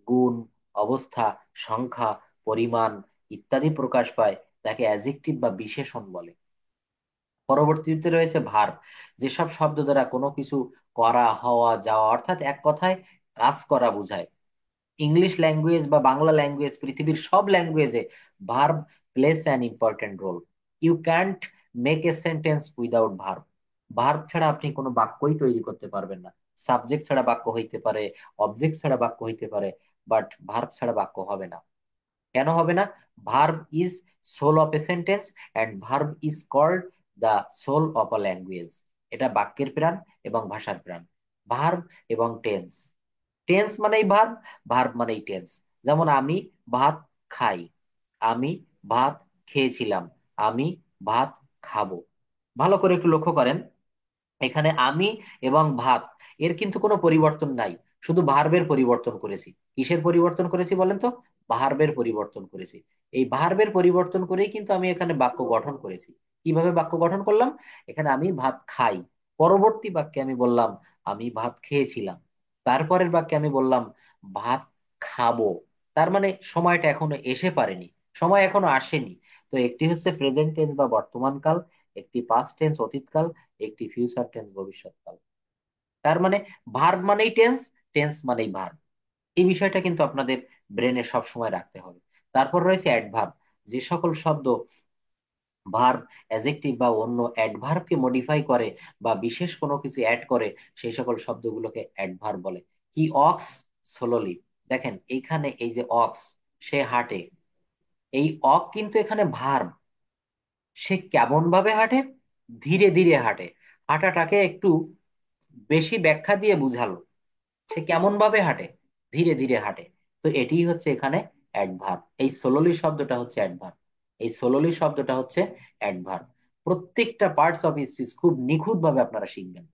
গুণ, অবস্থা, সংখ্যা, পরিমাণ ইত্যাদি প্রকাশ পায় তাকে অ্যাজেক্টিভ বা বিশেষণ বলে। পরবর্তীতে রয়েছে ভার্ব। যেসব শব্দ দ্বারা কোনো কিছু করা, হওয়া, যাওয়া, অর্থাৎ এক কথায় কাজ করা বোঝায়। ইংলিশ ল্যাঙ্গুয়েজ বা বাংলা ল্যাঙ্গুয়েজ, পৃথিবীর সব ল্যাঙ্গুয়েজে verb plays an important role. You can't make a sentence without verb. Verb ছাড়া আপনি কোনো বাক্যই তৈরি করতে পারবেন না। সাবজেক্ট ছাড়া বাক্য হইতে পারে, অবজেক্ট ছাড়া বাক্য হইতে পারে, বাট ভার্ব ছাড়া বাক্য হবে না। কেন হবে না? Verb is soul of a sentence, and verb is called the soul of a language. এটা বাক্যের প্রাণ এবং ভাষার প্রাণ। ভার্ব এবং টেন্স। টেন্স মানেই ভার্ব, ভার্ব মানেই টেন্স। যেমন আমি ভাত খাই, আমি ভাত খেয়েছিলাম, আমি ভাত খাবো। ভালো করে একটু লক্ষ্য করেন, এখানে আমি এবং ভাত, এর কিন্তু কোনো পরিবর্তন নাই, শুধু ভার্বের পরিবর্তন করেছি। কিসের পরিবর্তন করেছি বলেন তো? ভার্বের পরিবর্তন করেছি। এই ভার্বের পরিবর্তন করেই কিন্তু আমি এখানে বাক্য গঠন করেছি। কিভাবে বাক্য গঠন করলাম? এখানে আমি ভাত খাই, পরবর্তী বাক্যে আমি বললাম আমি ভাত খেয়েছিলাম, তারপরের বাক্যে আমি বললাম ভাত খাবো। তার মানে সময়টা এখনো এসে পারেনি, সময় এখনো আসেনি। তো একটি হচ্ছে প্রেজেন্ট টেন্স বা বর্তমান কাল, একটি পাস্ট টেন্স অতীতকাল, একটি ফিউচার টেন্স ভবিষ্যৎকাল। তার মানে ভার্ব মানেই টেন্স, টেন্স মানেই ভার্ব। এই বিষয়টা কিন্তু আপনাদের ব্রেনে সব সময় রাখতে হবে। তারপর রয়েছে অ্যাডভার্ব। যে সকল শব্দ ভার্ব, অ্যাডজেক্টিভ বা অন্য অ্যাডভার্বকে মডিফাই করে বা বিশেষ কোনো কিছু অ্যাড করে, সেই সকল শব্দগুলোকে অ্যাডভার্ব বলে। হি অক্স স্লোলি। দেখেন এইখানে এই যে অক্স, সে হাঁটে, এই অক কিন্তু এখানে ভার্ব। সে কেমন ভাবে হাঁটে? ধীরে ধীরে হাঁটে। হাঁটাটাকে একটু বেশি ব্যাখ্যা দিয়ে বুঝালো। সে কেমন ভাবে হাঁটে? ধীরে ধীরে হাঁটে। তো এটি হচ্ছে এখানে অ্যাডভার্ব। এই সোলোলি শব্দটা হচ্ছে অ্যাডভার্ব। এই সোলোলি শব্দটা হচ্ছে অ্যাডভার্ব। প্রত্যেকটা পার্টস অফ স্পিচ খুব নিখুঁত ভাবে আপনারা শিখবেন।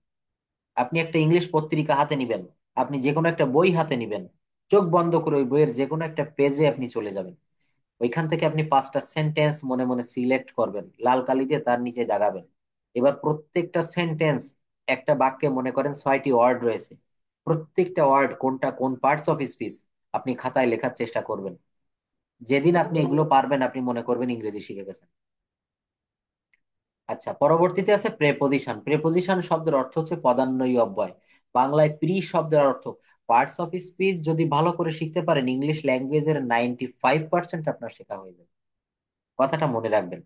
আপনি একটা ইংলিশ পত্রিকা হাতে নিবেন, আপনি যে কোনো একটা বই হাতে নিবেন, চোখ বন্ধ করে ওই বইয়ের যে কোনো একটা পেজে আপনি চলে যাবেন। ওইখান থেকে আপনি 5টা সেন্টেন্স মনে মনে সিলেক্ট করবেন, লাল কালি দিয়ে তার নিচে দাগাবেন। এবার প্রত্যেকটা সেন্টেন্স, একটা বাক্যে মনে করেন 6টি ওয়ার্ড রয়েছে, প্রত্যেকটা ওয়ার্ড কোনটা কোন পার্টস অফ স্পিচ আপনি খাতায় লেখার চেষ্টা করবেন। যেদিন আপনি এগুলো পারবেন আপনি মনে করবেন ইংরেজি শিখে গেছেন। আচ্ছা, পরবর্তীতে আছে প্রেপোজিশন। প্রেপোজিশন শব্দের অর্থ হচ্ছে পদান্বয়ী অব্যয়। বাংলায় প্রি শব্দের অর্থ পার্টস অফ স্পিচ। যদি ভালো করে শিখতে পারেন ইংলিশ ল্যাঙ্গুয়েজের 95% আপনার শেখা হয়ে যাবে। কথাটা মনে রাখবেন।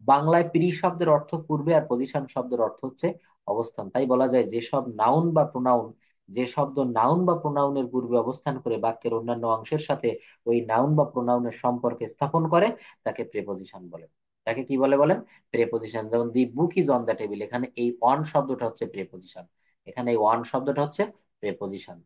বাংলায় প্রি শব্দের অর্থ পূর্বে আর পজিশন শব্দের অর্থ হচ্ছে অবস্থান। তাই বলা যায় যেসব নাউন বা প্রোনাউন, যে শব্দ নাউন বা প্রোনাউনের পূর্বে অবস্থান করে বাক্যের অন্যান্য অংশের সাথে ওই নাউন বা প্রোনাউনের সম্পর্ক স্থাপন করে তাকে প্রেপোজিশন বলে। তাকে কি বলে বলেন? প্রেপোজিশন। যেমন the book is on the table, এখানে এই অন শব্দটা হচ্ছে প্রেপোজিশন। এখানে এই অন শব্দটা হচ্ছে প্রেপোজিশন।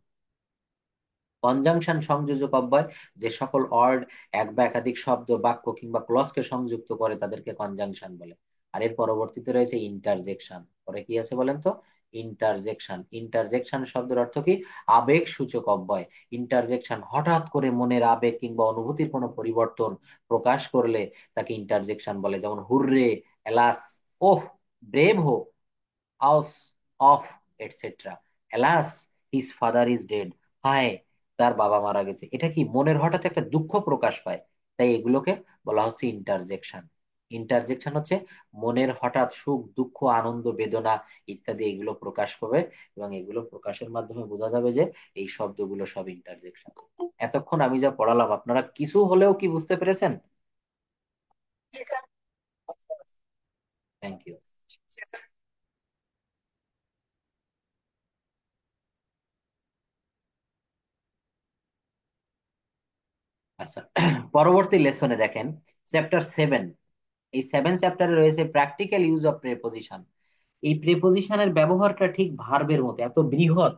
কনজাংশন সংযোজক অব্যয়, যে সকল ওয়ার্ড এক বা একাধিক শব্দ, বাক্য কিংবা ক্লজকে সংযুক্ত করে তাদেরকে কনজাংশন বলে। আর এর পরবর্তীতে রয়েছে ইন্টারজেকশন। পরে কি আছে বলেন তো? ইন্টারজেকশন। ইন্টারজেকশন শব্দের অর্থ কি? আবেগ সূচক অব্যয়। ইন্টারজেকশন, হঠাৎ করে মনের আবেগ কিংবা অনুভূতির কোনো পরিবর্তন প্রকাশ করলে তাকে ইন্টারজেকশন বলে। যেমন hurray, alas, oh, bravo, ouch, oof, etcetera. Alas, his father is dead. হায়, তার বাবা মারা গেছে। এটা কি মনের হঠাৎ একটা দুঃখ প্রকাশ পায়, তাই এগুলোকে বলা হচ্ছে ইন্টারজেকশন। ইন্টারজেকশন হচ্ছে মনের হঠাৎ সুখ, দুঃখ, আনন্দ, বেদনা ইত্যাদি এগুলো প্রকাশ করবে, এবং এগুলো প্রকাশের মাধ্যমে বোঝা যাবে যে এই শব্দগুলো সব ইন্টারজেকশন। এতক্ষণ আমি যা পড়ালাম আপনারা কিছু হলেও কি বুঝতে পেরেছেন? Thank you. আচ্ছা, পরবর্তী লেসনে দেখেন, চ্যাপ্টার 7। এই 7 চ্যাপ্টারে রয়েছে প্র্যাকটিক্যাল ইউজ অফ প্রেপোজিশন। এই প্রেপোজিশনের ব্যবহারটা ঠিক ভার্বের মতো এত বৃহৎ,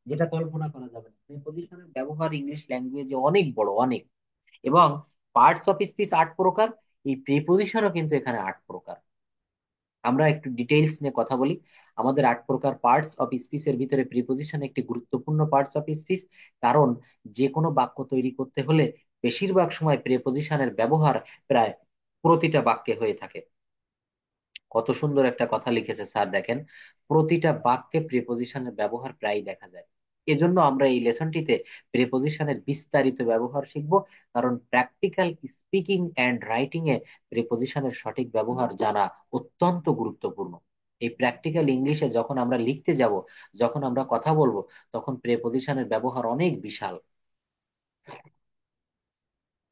যেটা কল্পনা করা যাবে না। প্রেপোজিশনের ব্যবহার ইংলিশ ল্যাঙ্গুয়েজে অনেক বড়, অনেক। এবং পার্টস অফ স্পিচ 8 প্রকার, এই প্রেপোজিশনও কিন্তু এখানে 8 প্রকার। আমরা একটু ডিটেইলস নিয়ে কথা বলি। আমাদের 8 প্রকার পার্টস অফ স্পিচের ভিতরে প্রিপোজিশন একটি গুরুত্বপূর্ণ পার্টস অফ স্পিচ। কারণ যে কোনো বাক্য তৈরি করতে হলে বেশিরভাগ সময় প্রিপোজিশনের ব্যবহার প্রায় প্রতিটা বাক্যে হয়ে থাকে। কত সুন্দর একটা কথা লিখেছে স্যার, দেখেন, প্রতিটা বাক্যে প্রিপোজিশনের ব্যবহার প্রায় দেখা যায়। এজন্য আমরা এই লেসনটিতে প্রিপোজিশনের বিস্তারিত ব্যবহার শিখব। কারণ প্র্যাকটিক্যাল স্পিকিং এন্ড রাইটিং এ প্রিপোজিশনের সঠিক ব্যবহার জানা অত্যন্ত গুরুত্বপূর্ণ। এই প্র্যাকটিক্যাল ইংলিশে যখন আমরা লিখতে যাব, যখন আমরা কথা বলবো, তখন প্রিপোজিশনের ব্যবহার অনেক বিশাল।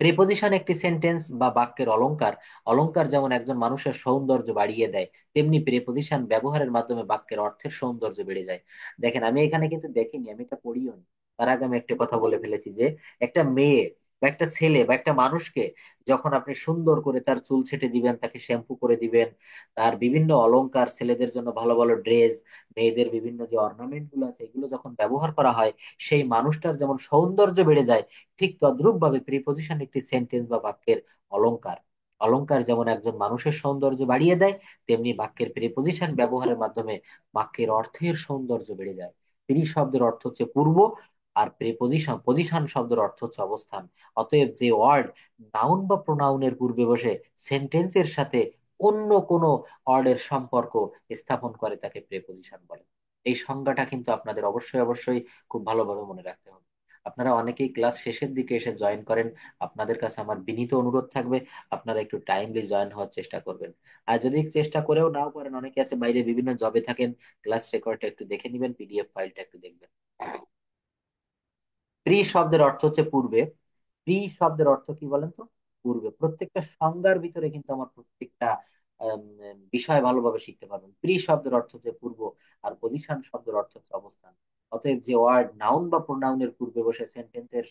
প্রিপোজিশন একটি সেন্টেন্স বা বাক্যের অলংকার। অলংকার যেমন একজন মানুষের সৌন্দর্য বাড়িয়ে দেয়, তেমনি প্রিপোজিশন ব্যবহারের মাধ্যমে বাক্যের অর্থের সৌন্দর্য বেড়ে যায়। দেখেন, আমি এখানে কিন্তু দেখিনি, আমি এটা পড়িও নি। তার আগে আমি একটা কথা বলে ফেলেছি যে একটা মেয়ে বা একটা ছেলে বা একটা মানুষকে যখন আপনি সুন্দর করে তার চুল ছেটে দিবেন, তাকে শ্যাম্পু করে দিবেন, তার বিভিন্ন অলংকার, ছেলেদের জন্য ভালো ভালো ড্রেস, মেয়েদের বিভিন্ন যে অর্নামেন্ট গুলো আছে এগুলো যখন ব্যবহার করা হয়, সেই মানুষটার যেমন সৌন্দর্য বেড়ে যায়, ঠিক তদ্রূপ ভাবে প্রিপোজিশন একটি সেন্টেন্স বা বাক্যের অলংকার। অলংকার যেমন একজন মানুষের সৌন্দর্য বাড়িয়ে দেয়, তেমনি বাক্যের প্রিপোজিশন ব্যবহারের মাধ্যমে বাক্যের অর্থের সৌন্দর্য বেড়ে যায়। প্রি শব্দের অর্থ হচ্ছে পূর্ব, আর প্রিপোজিশন, পজিশন শব্দের অর্থ হচ্ছে অবস্থান। অতএব যে ওয়ার্ড নাউন বা প্রোনাউনের পূর্বে বসে সেন্টেন্সের সাথে অন্য কোনো ওয়ার্ডের সম্পর্ক স্থাপন করে তাকে প্রিপোজিশন বলে। এই সংজ্ঞাটা কিন্তু আপনাদের অবশ্যই অবশ্যই খুব ভালোভাবে মনে রাখতে হবে। আপনারা অনেকেই ক্লাস শেষের দিকে এসে জয়েন করেন, আপনাদের কাছে আমার বিনীত অনুরোধ থাকবে আপনারা একটু টাইমলি জয়েন হওয়ার চেষ্টা করবেন। আর যদি চেষ্টা করেও নাও পারেন, অনেকে আছে বাইরে বিভিন্ন জবে থাকেন, ক্লাস রেকর্ডটা একটু দেখে নিবেন, পিডিএফ ফাইলটা একটু দেখবেন। প্রি শব্দের অর্থ হচ্ছে পূর্বে। প্রি শব্দের অর্থ কি বলেন তো? পূর্বে। প্রত্যেকটা সংজ্ঞার ভিতরে কিন্তু আমার প্রত্যেকটা বিষয় ভালোভাবে শিখতে পারবেন। প্রি শব্দের অর্থ হচ্ছে পূর্ব, আর পজিশন শব্দের অর্থ হচ্ছে অবস্থান। অতএব যে ওয়ার্ড নাউন বা প্রোনাউনের পূর্বে বসে সেন্টেন্সের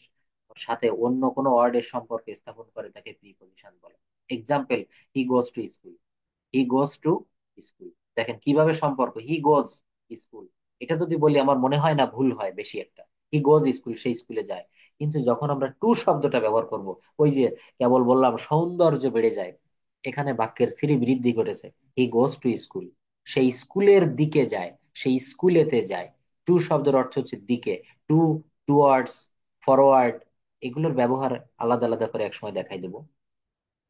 সাথে অন্য কোনো ওয়ার্ডের সম্পর্ক স্থাপন করে তাকে প্রিপজিশন বলে। Example, he goes to school. He goes to school. দেখেন কিভাবে সম্পর্ক, হি গোজ স্কুল। এটা যদি বলি আমার মনে হয় না ভুল হয় বেশি একটা। হি গোজ স্কুল, সেই স্কুলে যায়। কিন্তু যখন আমরা টু শব্দটা ব্যবহার করব, ওই যে কেবল বললাম সৌন্দর্য বেড়ে যায়, এখানে বাক্যের শ্রী বৃদ্ধি ঘটেছে। হি গোজ টু স্কুল, সেই স্কুলের দিকে যায়, সেই স্কুলেতে যায়। টু শব্দের অর্থ হচ্ছে দিকে। টু, টুয়ার্ডস, ফরওয়ার্ড, এগুলোর ব্যবহার আলাদা আলাদা করে একসময় দেখাই দেবো।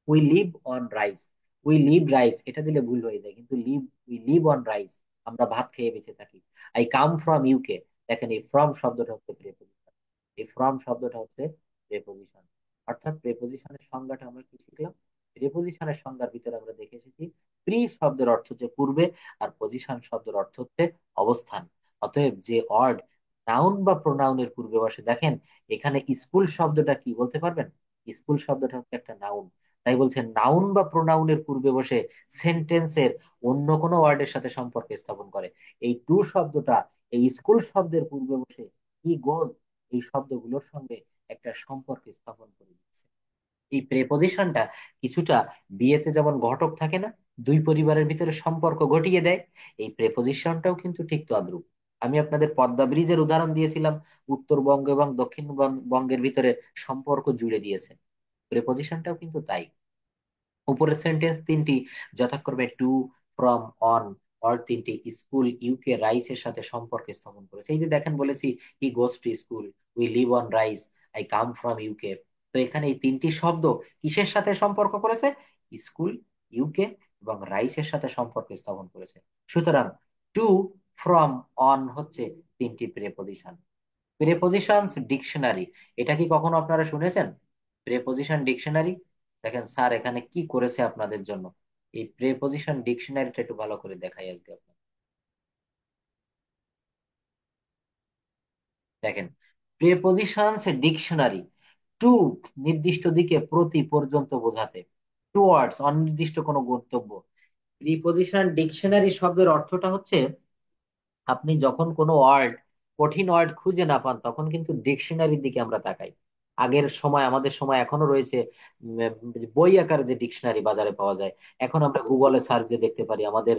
We live on rice, we live rice, এটা দিলে ভুল হয়ে যায়, কিন্তু live, we live on rice, আমরা ভাত খেয়ে বেঁচে থাকি। আই কাম ফ্রম ইউকে, দেখেন এই ফ্রম শব্দটা হচ্ছে প্রেপোজিশন। এই ফ্রম শব্দটা হচ্ছে প্রেপোজিশন। অর্থাৎ প্রেপোজিশনের সংজ্ঞাটা আমরা কি শিখলাম? প্রেপোজিশনের সংজ্ঞার ভিতরে আমরা দেখে এসেছি প্রি শব্দের অর্থ হচ্ছে পূর্বে, আর পজিশন শব্দের অর্থ হচ্ছে অবস্থান। অতএব যে ওয়ার্ড নাউন বা প্রোনাউনের পূর্বে বসে, দেখেন এখানে স্কুল শব্দটা কি বলতে পারবেন? স্কুল শব্দটা হচ্ছে একটা নাউন। তাই বলছে নাউন বা প্রোনাউনের পূর্বে বসে সেন্টেন্সের অন্য কোনো ওয়ার্ডের সাথে সম্পর্ক স্থাপন করে। এই টু শব্দটা এই স্কুল শব্দের পূর্বে বসে হি গোজ এই শব্দগুলোর সঙ্গে একটা সম্পর্ক স্থাপন করে দিচ্ছে। এই প্রেপোজিশনটা কিছুটা বিয়েতে যেমন ঘটক থাকে না, দুই পরিবারের ভিতরে সম্পর্ক ঘটিয়ে দেয়, এই প্রেপোজিশনটাও কিন্তু ঠিক তদ্রূপ। আমি আপনাদের পদ্মা ব্রিজের উদাহরণ দিয়েছিলাম, উত্তরবঙ্গ এবং বঙ্গের ভিতরে সম্পর্ক জুড়ে দিয়েছে। প্রেপোজিশনটাও কিন্তু তাই। উপরের সেন্টেন্স তিনটি যথাক্রমে টু, ফ্রম, অন, অর তিনটি স্কুল, ইউকে, রাইস এর সাথে সম্পর্ক স্থাপন করেছে। এই যে দেখেন বলেছি he goes to school, we live on rice, I come from UK. তো এখানে এই তিনটি শব্দ কিসের সাথে সম্পর্ক করেছে? স্কুল, ইউকে এবং রাইসের সাথে সম্পর্ক স্থাপন করেছে। সুতরাং টু, ফ্রম, অন হচ্ছে তিনটি প্রেপোজিশন। প্রেপোজিশনস ডিকশনারি, এটা কি কখনো আপনারা শুনেছেন? প্রেপোজিশন ডিকশনারি, দেখেন স্যার এখানে কি করেছে আপনাদের জন্য। এই প্রেপোজিশন ডিকশনারিটা একটু ভালো করে দেখাই আজকে আপনার। দেখেন, প্রেপোজিশনস ডিকশনারি, টু নির্দিষ্ট দিকে, প্রতি পর্যন্ত বোঝাতে, টুয়ার্ডস অনির্দিষ্ট কোনো গন্তব্য। প্রিপোজিশন ডিকশনারি শব্দের অর্থটা হচ্ছে আপনি যখন কোনো ওয়ার্ড, কঠিন ওয়ার্ড খুঁজে না পান তখন কিন্তু ডিকশনারির দিকে আমরা তাকাই। আগের সময়, আমাদের সময় এখনো রয়েছে যে বই আকার যে ডিকশনারি বাজারে পাওয়া যায়। এখন আমরা গুগলে সার্চ দিয়ে দেখতে পারি, আমাদের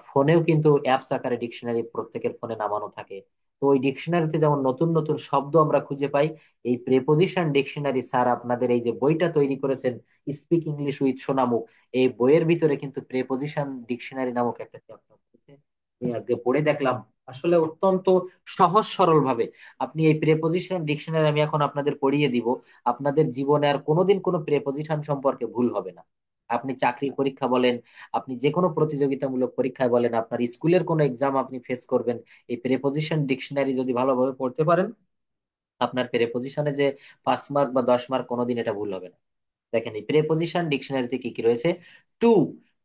ফোনেও কিন্তু অ্যাপস আকারে ডিকশনারি প্রত্যেকের ফোনে নামানো থাকে। তো ওই ডিকশনারিতে যেমন নতুন নতুন শব্দ আমরা খুঁজে পাই, এই প্রেপোজিশন ডিকশনারি স্যার আপনাদের এই যে বইটা তৈরি করেছেন, স্পিক ইংলিশ উইথ সোনামুখ, এই বইয়ের ভিতরে কিন্তু প্রেপোজিশন ডিকশনারি নামক একটা চ্যাপ্টার আছে। আমি আজকে পড়ে দেখলাম, আসলে অত্যন্ত সহজ সরল ভাবে আপনি এই প্রেপোজিশন ডিকশনারি আমি এখন আপনাদের পড়িয়ে দিব। আপনাদের জীবনে আর কোনোদিন কোনো প্রেপোজিশন সম্পর্কে ভুল হবে না। আপনি চাকরির পরীক্ষা বলেন, আপনি যে কোনো প্রতিযোগিতামূলক পরীক্ষায় বলেন, আপনার স্কুলের কোনো এক্সাম আপনি ফেস করবেন, এই প্রেপোজিশন ডিকশনারি যদি ভালোভাবে পড়তে পারেন, আপনার প্রেপোজিশনে যে 5 মার্ক বা 10 মার্ক কোনোদিন এটা ভুল হবে না। দেখেন এই প্রেপোজিশন ডিকশনারিতে কি কি রয়েছে। টু,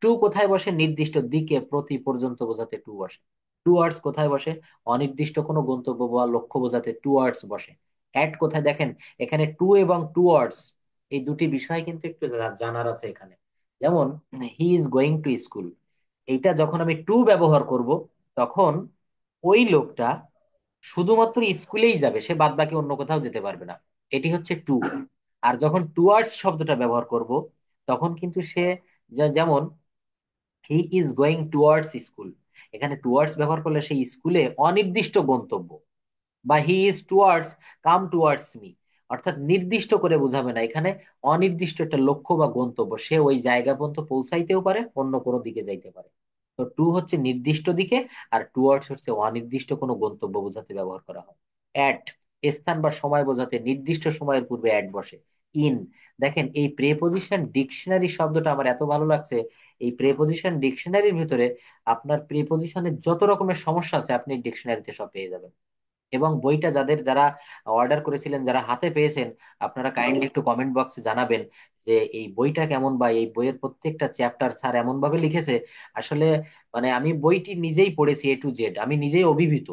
টু কোথায় বসে? নির্দিষ্ট দিকে, প্রতি পর্যন্ত বোঝাতে টু বসে। টুয়ার্ডস কোথায় বসে? অনির্দিষ্ট কোনো গন্তব্য বা লক্ষ্য বোঝাতে টুয়ার্ডস বসে। অ্যাট কোথায়? দেখেন এখানে টু এবং টুয়ার্ডস এই দুটি বিষয় কিন্তু একটু জানার আছে এখানে। যেমন he is going to school, এইটা যখন আমি টু ব্যবহার করব তখন ওই লোকটা শুধুমাত্র স্কুলেই যাবে, সে বাদ বাকি অন্য কোথাও যেতে পারবে না। এটি হচ্ছে টু। আর যখন টুয়ার্ডস শব্দটা ব্যবহার করব তখন কিন্তু সে যেমন he is going towards school, এখানে টুয়ার্ডস ব্যবহার করলে সেই স্কুলে অনির্দিষ্ট গন্তব্য, বা he is towards, come towards me, অর্থাৎ নির্দিষ্ট করে বোঝাবে না, এখানে অনির্দিষ্ট একটা লক্ষ্য বা গন্তব্য, সে ওই জায়গা পর্যন্ত পৌঁছাইতেও পারে, অন্য কোনো দিকে যাইতে পারে। তো টু হচ্ছে নির্দিষ্ট দিকে, আর টুয়ার্ডস হচ্ছে অনির্দিষ্ট কোনো গন্তব্য বোঝাতে ব্যবহার করা হয়। অ্যাট স্থান বা সময় বোঝাতে নির্দিষ্ট সময়ের পূর্বে অ্যাট বসে। ইন, দেখেন এই প্রেপোজিশন ডিকশনারি শব্দটা আমার এত ভালো লাগছে। এই প্রেপোজিশন ডিকশনারির ভিতরে আপনার প্রেপোজিশনের যত রকমের সমস্যা আছে আপনি ডিকশনারিতে সব পেয়ে যাবেন। এবং বইটা যারা অর্ডার করেছিলেন, যারা হাতে পেয়েছেন, আপনারা কাইন্ডলি একটু কমেন্ট বক্সে জানাবেন যে এই বইটা কেমন, বা এই বইয়ের প্রত্যেকটা চ্যাপ্টার স্যার এমন ভাবে লিখেছে, আসলে মানে আমি বইটি নিজেই পড়েছি এ টু জেড, আমি নিজেই অভিভূত।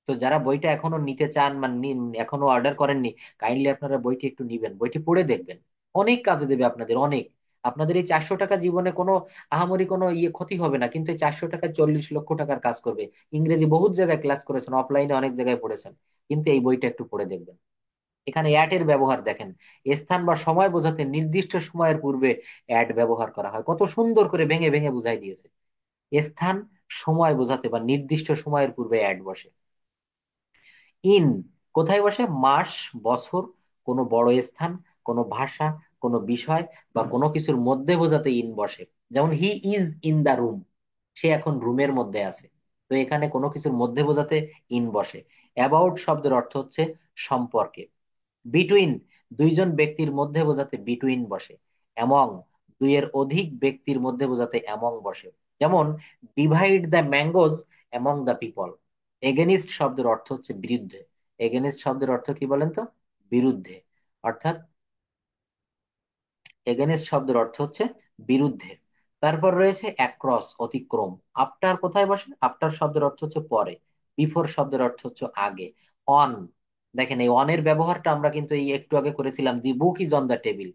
তো যারা বইটা এখনো নিতে চান মানে এখনো অর্ডার করেননি, কাইন্ডলি আপনারা বইটি একটু নিবেন, বইটি পড়ে দেখবেন, অনেক কাজে দেবে আপনাদের, অনেক। আপনাদের এই 400 টাকা জীবনে কোনো আহামরি কোনো ক্ষতি হবে না, কিন্তু এই 400 টাকা 40 লক্ষ টাকার কাজ করবে। ইংরেজি বহুত জায়গায় ক্লাস করেছেন, অফলাইনে অনেক জায়গায় পড়েছেন, কিন্তু এই বইটা একটু পড়ে দেখবেন। এখানে অ্যাট এর ব্যবহার দেখেন, স্থান বা সময় বোঝাতে নির্দিষ্ট সময়ের পূর্বে অ্যাট ব্যবহার করা হয়, কত সুন্দর করে ভেঙে ভেঙে বুঝাই দিয়েছে। স্থান, সময় বোঝাতে বা নির্দিষ্ট সময়ের পূর্বে অ্যাট বসে। ইন কোথায় বসে? মাস, বছর, কোনো বড় স্থান, কোনো ভাষা, কোনো বিষয় বা কোনো কিছুর মধ্যে বোঝাতে ইন বসে। যেমন he is in the room, সে এখন রুমের মধ্যে আছে। তো এখানে কোনো কিছুর মধ্যে বোঝাতে ইন বসে। অ্যাবাউট শব্দের অর্থ হচ্ছে সম্পর্কে। বিটুইন দুইজন ব্যক্তির মধ্যে বোঝাতে বিটুইন বসে। অ্যামং দুইয়ের অধিক ব্যক্তির মধ্যে বোঝাতে অ্যামং বসে। যেমন divide the mangoes among the people. Against শব্দের অর্থ হচ্ছে বিরুদ্ধে। এগেনিস্ট শব্দের অর্থ কি বলেন তো? বিরুদ্ধে। অর্থাৎ এগেনিস্ট শব্দের অর্থ হচ্ছে বিরুদ্ধে। তারপর রয়েছে অ্যাক্রস, অতিক্রম। আফটার কোথায় বসে? আফটার শব্দের অর্থ হচ্ছে পরে। বিফোর শব্দের অর্থ হচ্ছে আগে। অন, দেখেন এই অনের ব্যবহারটা আমরা কিন্তু এই একটু আগে করেছিলাম, the book is on the table.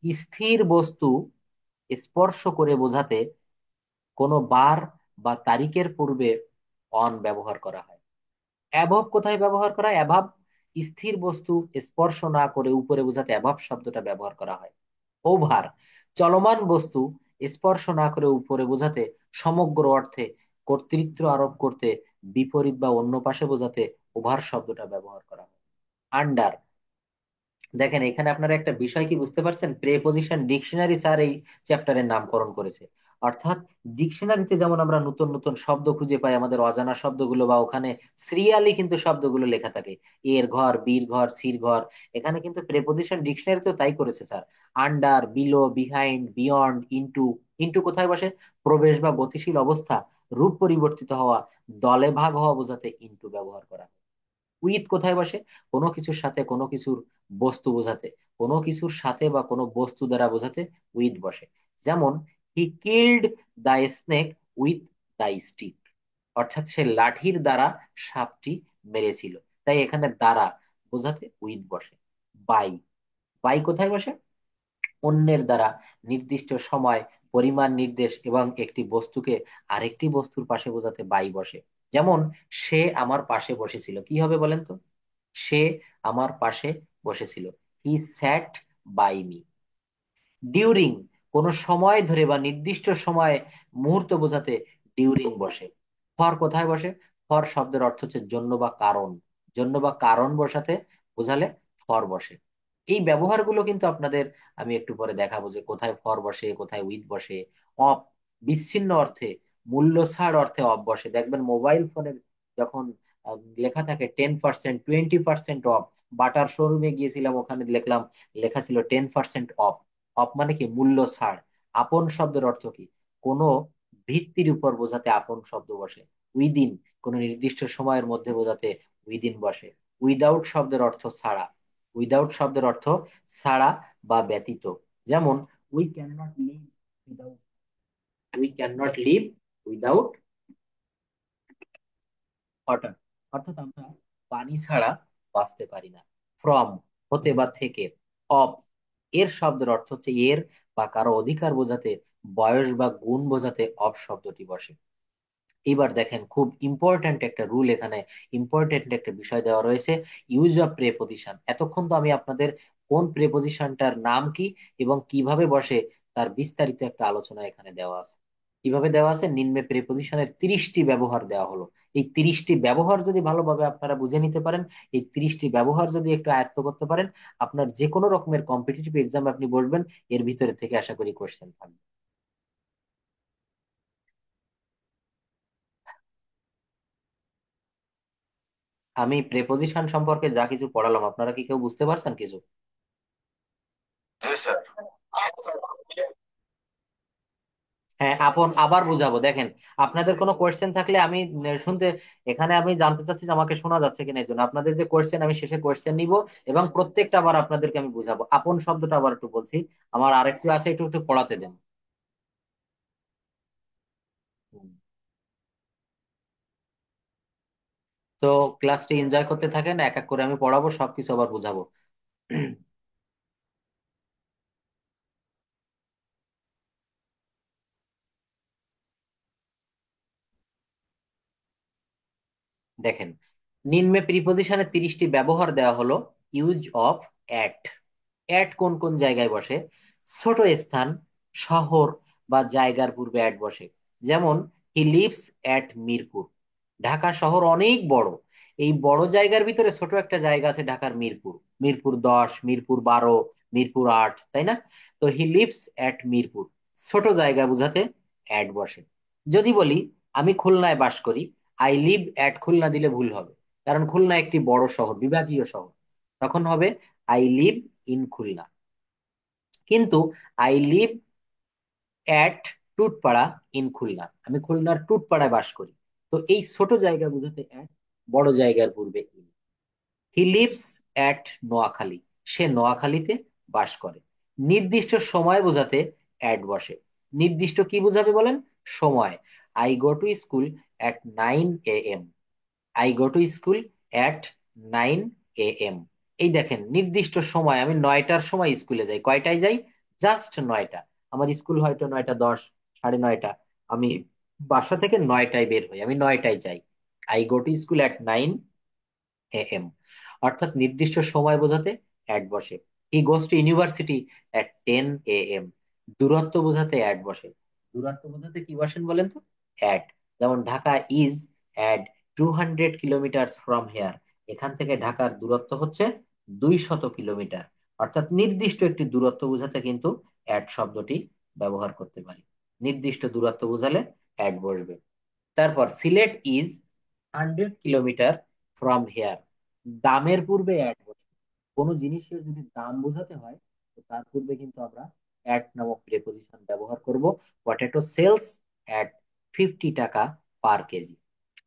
স্থির বস্তু স্পর্শ করে বোঝাতে কোনো বার বা তারিখের পূর্বে অন ব্যবহার করা হয়। অ্যাভব কোথায় ব্যবহার করা হয়? অ্যাভাব স্থির বস্তু স্পর্শ না করে উপরে বোঝাতে অ্যাভাব শব্দটা ব্যবহার করা হয়। ওভার চলমান বস্তু স্পর্শ না করে উপরে বোঝাতে সমগ্র অর্থে কর্তৃত্ব আরোপ করতে বিপরীত বা অন্য পাশে বোঝাতে ওভার শব্দটা ব্যবহার করা হয়। আন্ডার, দেখেন এখানে আপনারা একটা বিষয় কি বুঝতে পারছেন, প্রেপজিশন ডিকশনারি স্যার এই চ্যাপ্টারের নামকরণ করেছে। অর্থাৎ ডিকশনারিতে যেমন আমরা নতুন নতুন শব্দ খুঁজে পাই, আমাদের অজানা শব্দগুলো বা ওখানে সিরিয়ালি কিন্তু শব্দগুলো লেখা থাকে, এর ঘর, বীর ঘর, সির ঘর, এখানে কিন্তু প্রেপজিশন ডিকশনারিতেও তাই করেছে sir. Under, below, behind, beyond, into. Into কোথায় বসে? প্রবেশ বা গতিশীল অবস্থা, রূপ পরিবর্তিত হওয়া, দলে ভাগ হওয়া বোঝাতে ইনটু ব্যবহার করা হয়। উইথ কোথায় বসে? কোনো কিছুর সাথে কোনো কিছুর বস্তু বোঝাতে, কোনো কিছুর সাথে বা কোনো বস্তু দ্বারা বোঝাতে উইথ বসে। যেমন he killed the snake with the stick, অর্থাৎ সে লাঠির দ্বারা সাপটি মেরেছিল, তাই এখানে দ্বারা বোঝাতে উইথ বসে। বাই, বাই কোথায় বসে? অন্যের দ্বারা নির্দিষ্ট সময়, পরিমাণ নির্দেশ এবং একটি বস্তুকে আরেকটি বস্তুর পাশে বোঝাতে বাই বসে। যেমন সে আমার পাশে বসেছিল, কি হবে বলেন তো? সে আমার পাশে বসেছিল, হি স্যাট বাই মি। ডিউরিং কোন সময় ধরে বা নির্দিষ্ট সময়, মুহূর্ত বোঝাতে ডিউরিং বসে। ফর কোথায় বসে? ফর শব্দের অর্থ হচ্ছে জন্য বা কারণ, জন্য বা কারণ বসাতে বোঝালে ফর বসে। এই ব্যবহারগুলো কিন্তু আপনাদের আমি একটু পরে দেখাবো যে কোথায় ফর বসে, কোথায় উইথ বসে। অফ বিচ্ছিন্ন অর্থে, মূল্য ছাড় অর্থে অফ বসে। দেখবেন মোবাইল ফোনের যখন লেখা থাকে 10%, 20% অফ, বাটার শোরুমে গিয়েছিলাম, ওখানে দেখলাম লেখা ছিল 10% অফ। অফ মানে কি? মূল্য ছাড়। আপন শব্দের অর্থ কি? কোন ভিত্তির উপর বোঝাতে আপন শব্দ বসে। উইদিন কোন নির্দিষ্ট সময়ের মধ্যে বোঝাতে উইদিন বসে। উইদাউট শব্দের অর্থ ছাড়া, উইদাউট শব্দের অর্থ ছাড়া বা ব্যতীত। যেমন we can not live without, we can not live without water, অর্থাৎ আমরা পানি ছাড়া বাঁচতে পারি না। ফ্রম হতে বা থেকে। অফ এর শব্দের অর্থ হচ্ছে এর বা কারো অধিকার বোঝাতে, বয়স বা গুণ বোঝাতে অফ শব্দটি বসে। এবার দেখেন খুব ইম্পর্ট্যান্ট একটা রুল এখানে, ইম্পর্ট্যান্ট একটা বিষয় দেওয়া রয়েছে, ইউজ অফ প্রেপোজিশন। এতক্ষণ তো আমি আপনাদের কোন প্রেপোজিশনটার নাম কি এবং কিভাবে বসে তার বিস্তারিত একটা আলোচনা এখানে দেওয়া আছে। কিভাবে দেওয়া আছে? নিম্নে প্রেপোজিশনের 30টি ব্যবহার দেওয়া হলো। এই 30টি ব্যবহার যদি ভালোভাবে আপনারা বুঝে নিতে পারেন, এই 30টি ব্যবহার যদি একটু আয়ত্ত করতে পারেন, আপনার যে কোনো রকমের কম্পিটিটিভ এক্সাম আপনি বসবেন, এর ভিতরে থেকে আশা করি কোশ্চেন থাকবে। আমি প্রেপোজিশন সম্পর্কে যা কিছু পড়ালাম, আপনারা কি কেউ বুঝতে পারছেন কিছু? জি স্যার। হ্যাঁ, আপন আবার বুঝাবো। দেখেন আপনাদের কোনো কোয়েশ্চেন থাকলে আমি শুনতে, এখানে আমি জানতে চাচ্ছি যে আমাকে শোনা যাচ্ছে কিনা, এই জন্য আপনাদের যে কোয়েশ্চেন আমি শেষে কোয়েশ্চেন নিব এবং প্রত্যেকটা আবার আপনাদেরকে আমি বুঝাবো। আপন শব্দটা আবার একটু বলছি, আমার আরেকটু আছে, একটু একটু পড়াতে দেন। হুম। তো ক্লাসটি এনজয় করতে থাকেন, এক এক করে আমি পড়াবো, সবকিছু আবার বুঝাবো। দেখেন নিম্নে প্রিপোজিশনের 30টি ব্যবহার দেওয়া হলো। Use of at. অ্যাট কোন কোন জায়গায় বসে? ছোট স্থান, শহর বা জায়গার পূর্বে অ্যাট বসে। যেমন হি লিভস অ্যাট মিরপুর, ঢাকা শহর অনেক বড়, এই বড় জায়গার ভিতরে ছোট একটা জায়গা আছে ঢাকার মিরপুর, মিরপুর 10, মিরপুর 12, মিরপুর 8, তাই না? তো হি লিভস অ্যাট মিরপুর, ছোট জায়গা বোঝাতে অ্যাট বসে। যদি বলি আমি খুলনায় বাস করি, আই লিভ অ্যাট খুলনা দিলে ভুল হবে, কারণ খুলনা একটি বড় শহর, বিভাগীয় শহর, তখন হবে আই লিভ ইন খুলনা। কিন্তু I live at Tutpara in Khulna, আমি খুলনার টুটপাড়ায় বাস করি। তো এই ছোট জায়গা বুঝাতে অ্যাট, বড় জায়গার পূর্বে in. He lives at Noakhali, সে নোয়াখালীতে বাস করে। নির্দিষ্ট সময় বোঝাতে অ্যাট বসে। নির্দিষ্ট কি বোঝাবে বলেন? সময়। I go to school at 9 AM, I go to school at 9 AM। এই দেখেন নির্দিষ্ট সময়, আমি 9টার সময় স্কুলে যাই, কয়টায় যাই? জাস্ট 9টা। আমার স্কুল হয়তো 9টা 10, 9:30। আমি বাসা থেকে 9টায় বের হই, আমি 9টায় যাই। I go to school at 9 AM, অর্থাৎ নির্দিষ্ট সময় বোঝাতে অ্যাট বসে। He goes to university at 10 AM, দূরত্ব বোঝাতে অ্যাট বসে। দূরত্ব বোঝাতে কি বসেন বলেন তো? অ্যাট। যেমন Dhaka is at 200 kilometre from here, এখান থেকে ঢাকার দূরত্ব হচ্ছে 200 কিলোমিটার। অর্থাৎ নির্দিষ্ট একটি দূরত্ব বোঝাতে কিন্তু অ্যাট শব্দটি ব্যবহার করতে পারি। নির্দিষ্ট দূরত্ব বোঝালে অ্যাট বসবে। তারপর Sylhet is 100 kilometre from here, দামের পূর্বে অ্যাট বসে। কোনো জিনিসের যদি দাম বোঝাতে হয়, তো তার পূর্বে কিন্তু আমরা অ্যাট নামক প্রেপোজিশন ব্যবহার করব। পটেটো সেলস অ্যাট 50 টাকা পার কেজি,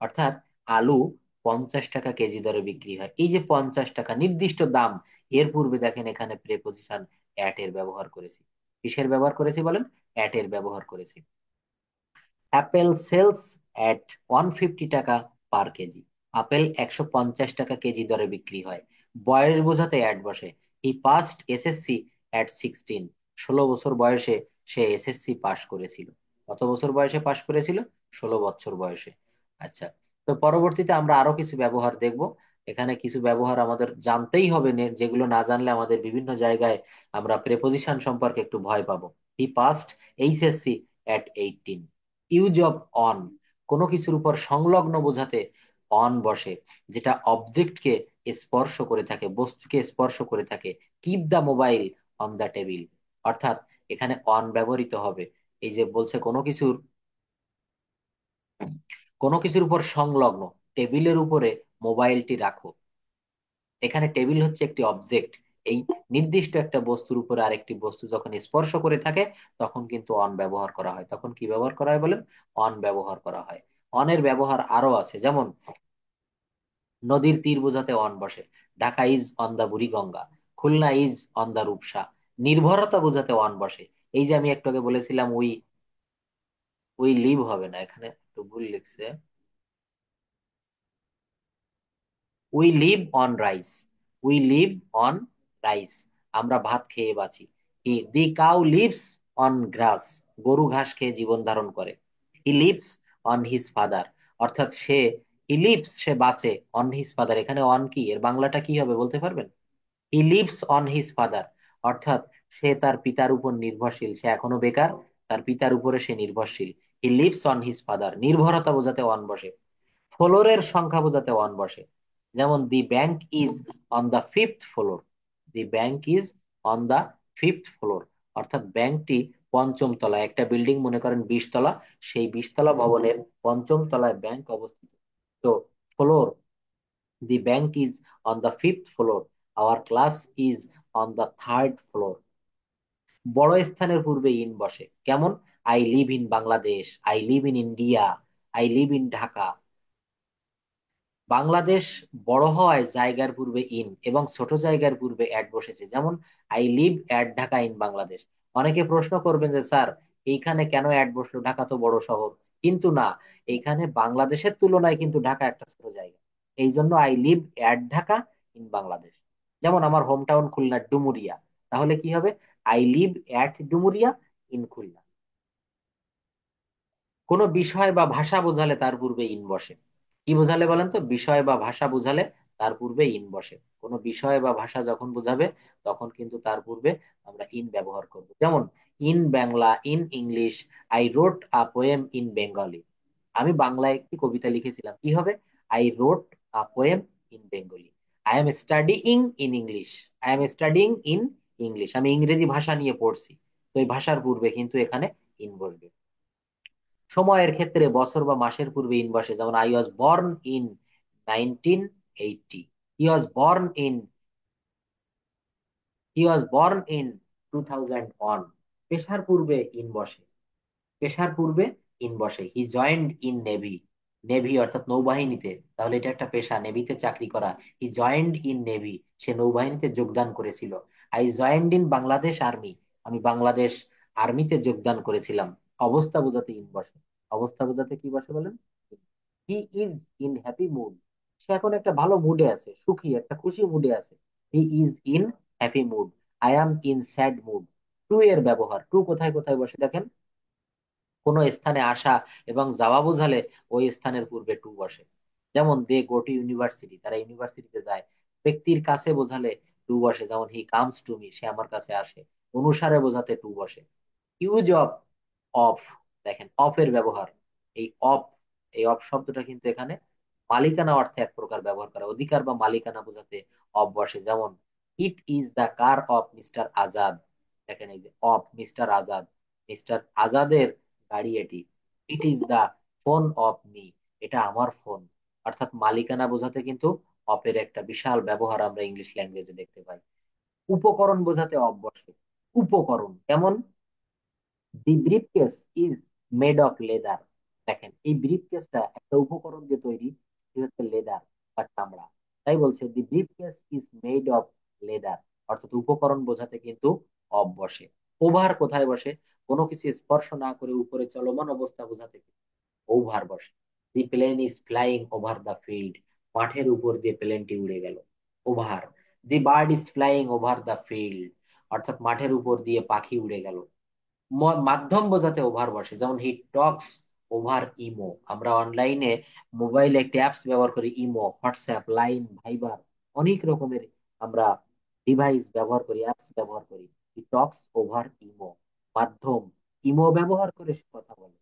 অর্থাৎ আলু 50 টাকা কেজি দরে বিক্রি হয়। এই যে 50 টাকা নির্দিষ্ট দাম, এর পূর্বে দেখেন এখানে প্রেপোজিশন অ্যাট এর ব্যবহার করেছি। কিসের ব্যবহার করেছি বলেন? অ্যাট এর ব্যবহার করেছি। অ্যাপেল সেলস এট 150 টাকা পার কেজি, আপেল 150 টাকা কেজি দরে বিক্রি হয়। বয়স বোঝাতে অ্যাড বসে। হি পাস্ট এসএসসি এট 16, 16 বছর বয়সে সে এসএসসি পাশ করেছিল। কত বছর বয়সে পাশ করেছিল? 16 বছর বয়সে। আচ্ছা, তো পরবর্তীতে আমরা আরো কিছু ব্যবহার দেখব। এখানে কিছু ব্যবহার আমাদের জানতেই হবে, যেগুলো না জানলে আমাদের বিভিন্ন জায়গায় আমরা প্রেপোজিশন সম্পর্কে একটু ভয় পাবো। He passed HSC at 18। Use of on, কোনো কিছুর উপর সংলগ্ন বোঝাতে অন বসে, যেটা অবজেক্টকে স্পর্শ করে থাকে, বস্তুকে স্পর্শ করে থাকে। Keep the mobile on the table, অর্থাৎ এখানে অন ব্যবহৃত হবে। এই যে বলছে কোনো কিছুর উপর সংলগ্ন, টেবিলের উপরে মোবাইলটি রাখো। এখানে টেবিল হচ্ছে একটি অবজেক্ট। এই নির্দিষ্ট একটা বস্তুর উপরে আরেকটি বস্তু যখন স্পর্শ করে থাকে, তখন কিন্তু অন ব্যবহার করা হয়। তখন কি ব্যবহার করা হয় বলেন? অন ব্যবহার করা হয়। অনের ব্যবহার আরো আছে, যেমন নদীর তীর বোঝাতে অন বসে। Dhaka is on the Buriganga, Khulna is on the Rupsa. নির্ভরতা বোঝাতে অন বসে। এই যে আমি একটু আগে বলেছিলাম উই উই লিভ, হবে না, এখানে একটু ভুল লিখছে। We live on rice, we live on rice, আমরা ভাত খেয়ে বাঁচি। The cow lives on grass, গরু ঘাস খেয়ে জীবন ধারণ করে। He lives on his father, অর্থাৎ হি লিভস সে বাঁচে, অন হিজ ফাদার, এখানে অন কি, এর বাংলাটা কি হবে বলতে পারবেন? He lives on his father, অর্থাৎ সে তার পিতার উপর নির্ভরশীল, সে এখনো বেকার, তার পিতার উপরে সে নির্ভরশীল। He lives on his father, নির্ভরতা বোঝাতে অন বসে। ফ্লোরের সংখ্যা বোঝাতে ওয়ান বসে। যেমন the bank is on the fifth floor, the bank is on the fifth floor, অর্থাৎ ব্যাংকটি পঞ্চম তলায়। একটা বিল্ডিং মনে করেন 20 তলা, সেই 20 তলা ভবনের পঞ্চম তলায় ব্যাংক অবস্থিত। তো floor, the bank is on the fifth floor, our class is on the third floor. বড় স্থানের পূর্বে ইন বসে, কেমন? I live in Bangladesh, I live in India, I live in Dhaka. Bangladesh বড় হওয়ায় জায়গার পূর্বে ইন এবং ছোট জায়গার পূর্বে অ্যাট বসেছে। যেমন I live at Dhaka in Bangladesh. অনেকে প্রশ্ন করবেন যে স্যার, এইখানে কেন অ্যাট বসলো, ঢাকা তো বড় শহর। কিন্তু না, এইখানে বাংলাদেশের তুলনায় কিন্তু ঢাকা একটা ছোট জায়গা। এই জন্য I live at Dhaka in Bangladesh. যেমন আমার হোম টাউন খুলনা, ডুমুরিয়া, তাহলে কি হবে? I live at Dumuria in Khulna. কোনো বিষয় বা ভাষা বোঝালে তার পূর্বে ইন বসে। কি বোঝালে বলেন তো? বিষয় বা ভাষা বোঝালে তার পূর্বে ইন বসে। কোনো বিষয় বা ভাষা যখন বোঝাবে, তখন কিন্তু তার পূর্বে আমরা ইন ব্যবহার করব। যেমন in Bangla, in English, I রোট a poem in Bengali, আমি বাংলায় একটি কবিতা লিখেছিলাম। কি হবে? I রোট a poem in Bengali. I am studying in English, I am studying in English, আমি ইংরেজি ভাষা নিয়ে পড়ছি। তো এই ভাষার পূর্বে কিন্তু এখানে ইন বসবে। সময়ের ক্ষেত্রে বছর বা মাসের পূর্বে ইন বসে। যেমন I was born in 1980, he was born in he was born in 2001। পেশার পূর্বে ইন বসে, পেশার পূর্বে ইন বসে। He joined in navy, navy অর্থাৎ নৌবাহিনীতে, তাহলে এটা একটা পেশা, নেভিতে চাকরি করা। হি জয়েন্ট ইন নেভি, সে নৌবাহিনীতে যোগদান করেছিল। I joint in Bangladesh army, আমি বাংলাদেশ আর্মিতে যোগদান করেছিলাম। অবস্থা বোঝাতে ইন বসে। অবস্থা বোঝাতে কি বসে বলেন? He is in happy mood, সে এখন একটা ভালো মুডে আছে, সুখী, একটা খুশি মুডে আছে। He is in happy mood. I am in sad mood, to এর ব্যবহার, টু কোথায় কোথায় বসে দেখেন, কোনো স্থানে আসা এবং যাওয়া বোঝালে ওই স্থানের পূর্বে টু বসে। যেমন দে গো টু ইউনিভার্সিটি, তারা ইউনিভার্সিটিতে যায়। ব্যক্তির কাছে বোঝালে টু বসে, যেমন হি কামস টু মি, সে আমার কাছে আসে। অনুসারে বোঝাতে টু বসে। ইউজ অফ, অফ, দেখেন অফ এর ব্যবহার। এই অফ, এই অফ শব্দটা কিন্তু এখানে মালিকানা অর্থে এক প্রকার ব্যবহার করা, অধিকার বা মালিকানা বোঝাতে অফ বসে। যেমন it is the car of mister Azad, দেখেন এই যে অফ মিস্টার আজাদ, মিস্টার আজাদের গাড়ি এটি। It is the phone of me, এটা আমার ফোন। অর্থাৎ মালিকানা বোঝাতে কিন্তু অফের একটা বিশাল ব্যবহার আমরা ইংলিশ ল্যাঙ্গুয়েজে দেখতে পাই। উপকরণ বোঝাতে অফ বসে। উপকরণ কেমন, the briefcase is made of leather, দেখেন এই ব্রিফ কেসটা একটা উপকরণ দিয়ে তৈরি, সেটা হচ্ছে লেদার বা চামড়া। তাই বলছে the briefcase is made of leather, অর্থাৎ উপকরণ বোঝাতে কিন্তু অফ বসে। ওভার কোথায় বসে, কোনো কিছু স্পর্শ না করে উপরে চলমান অবস্থা বোঝাতে ওভার বসে। The plane is flying over the field, মাঠের উপর দিয়ে প্লেনটি উড়ে গেল, over. The bird is flying over the field, অর্থাৎ মাঠের উপর দিয়ে পাখি উড়ে গেল। মাধ্যম বোঝাতে ওভার বসে, যেমন হি টক্স ওভার ইমো, আমরা অনলাইনে মোবাইলে একটি অ্যাপস ব্যবহার করি, ইমো, হোয়াটসঅ্যাপ, লাইন, ভাইবার, অনেক রকমের আমরা ডিভাইস ব্যবহার করি, অ্যাপস ব্যবহার করি। হি টক্স ওভার ইমো, মাধ্যম, ইমো ব্যবহার করে সে কথা বলে।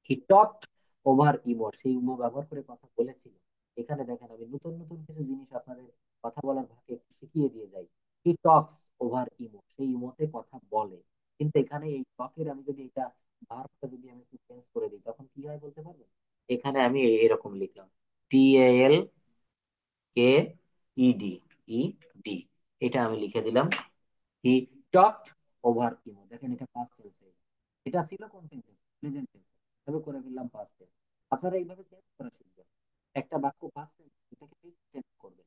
হি টকড ওভার ইমো, সেই ইমো ব্যবহার করে কথা বলেছিল। এখানে দেখেন আমি নতুন নতুন কিছু জিনিস আপনাদের কথা বলার ভাগে একটু শিখিয়ে দিয়ে যাই। হি টক্স ওভার ইমো, সেই ইমোতে কথা বলে। কিন্তু এখানে এই টকের আমি যদি এটা ভার্বটা যদি আমি একটু চেঞ্জ করে দিই, তখন কি হয় বলতে পারবেন? এখানে আমি এরকম লিখলাম, TALKED, ED, এটা আমি লিখে দিলাম। হি টকড ওভার ইমো, দেখেন এটা পাস্ট টেন্স হয়ে গেল। এটা ছিল কোন টেন্সে, প্রেজেন্ট টেন্স, তবে করে ফেললাম পাস্ট টেন্স। আপনারা এইভাবে চেঞ্জ করা শিখবেন। একটা বাক্য পাস্ট টেন্স, এটাকে চেঞ্জ করবেন।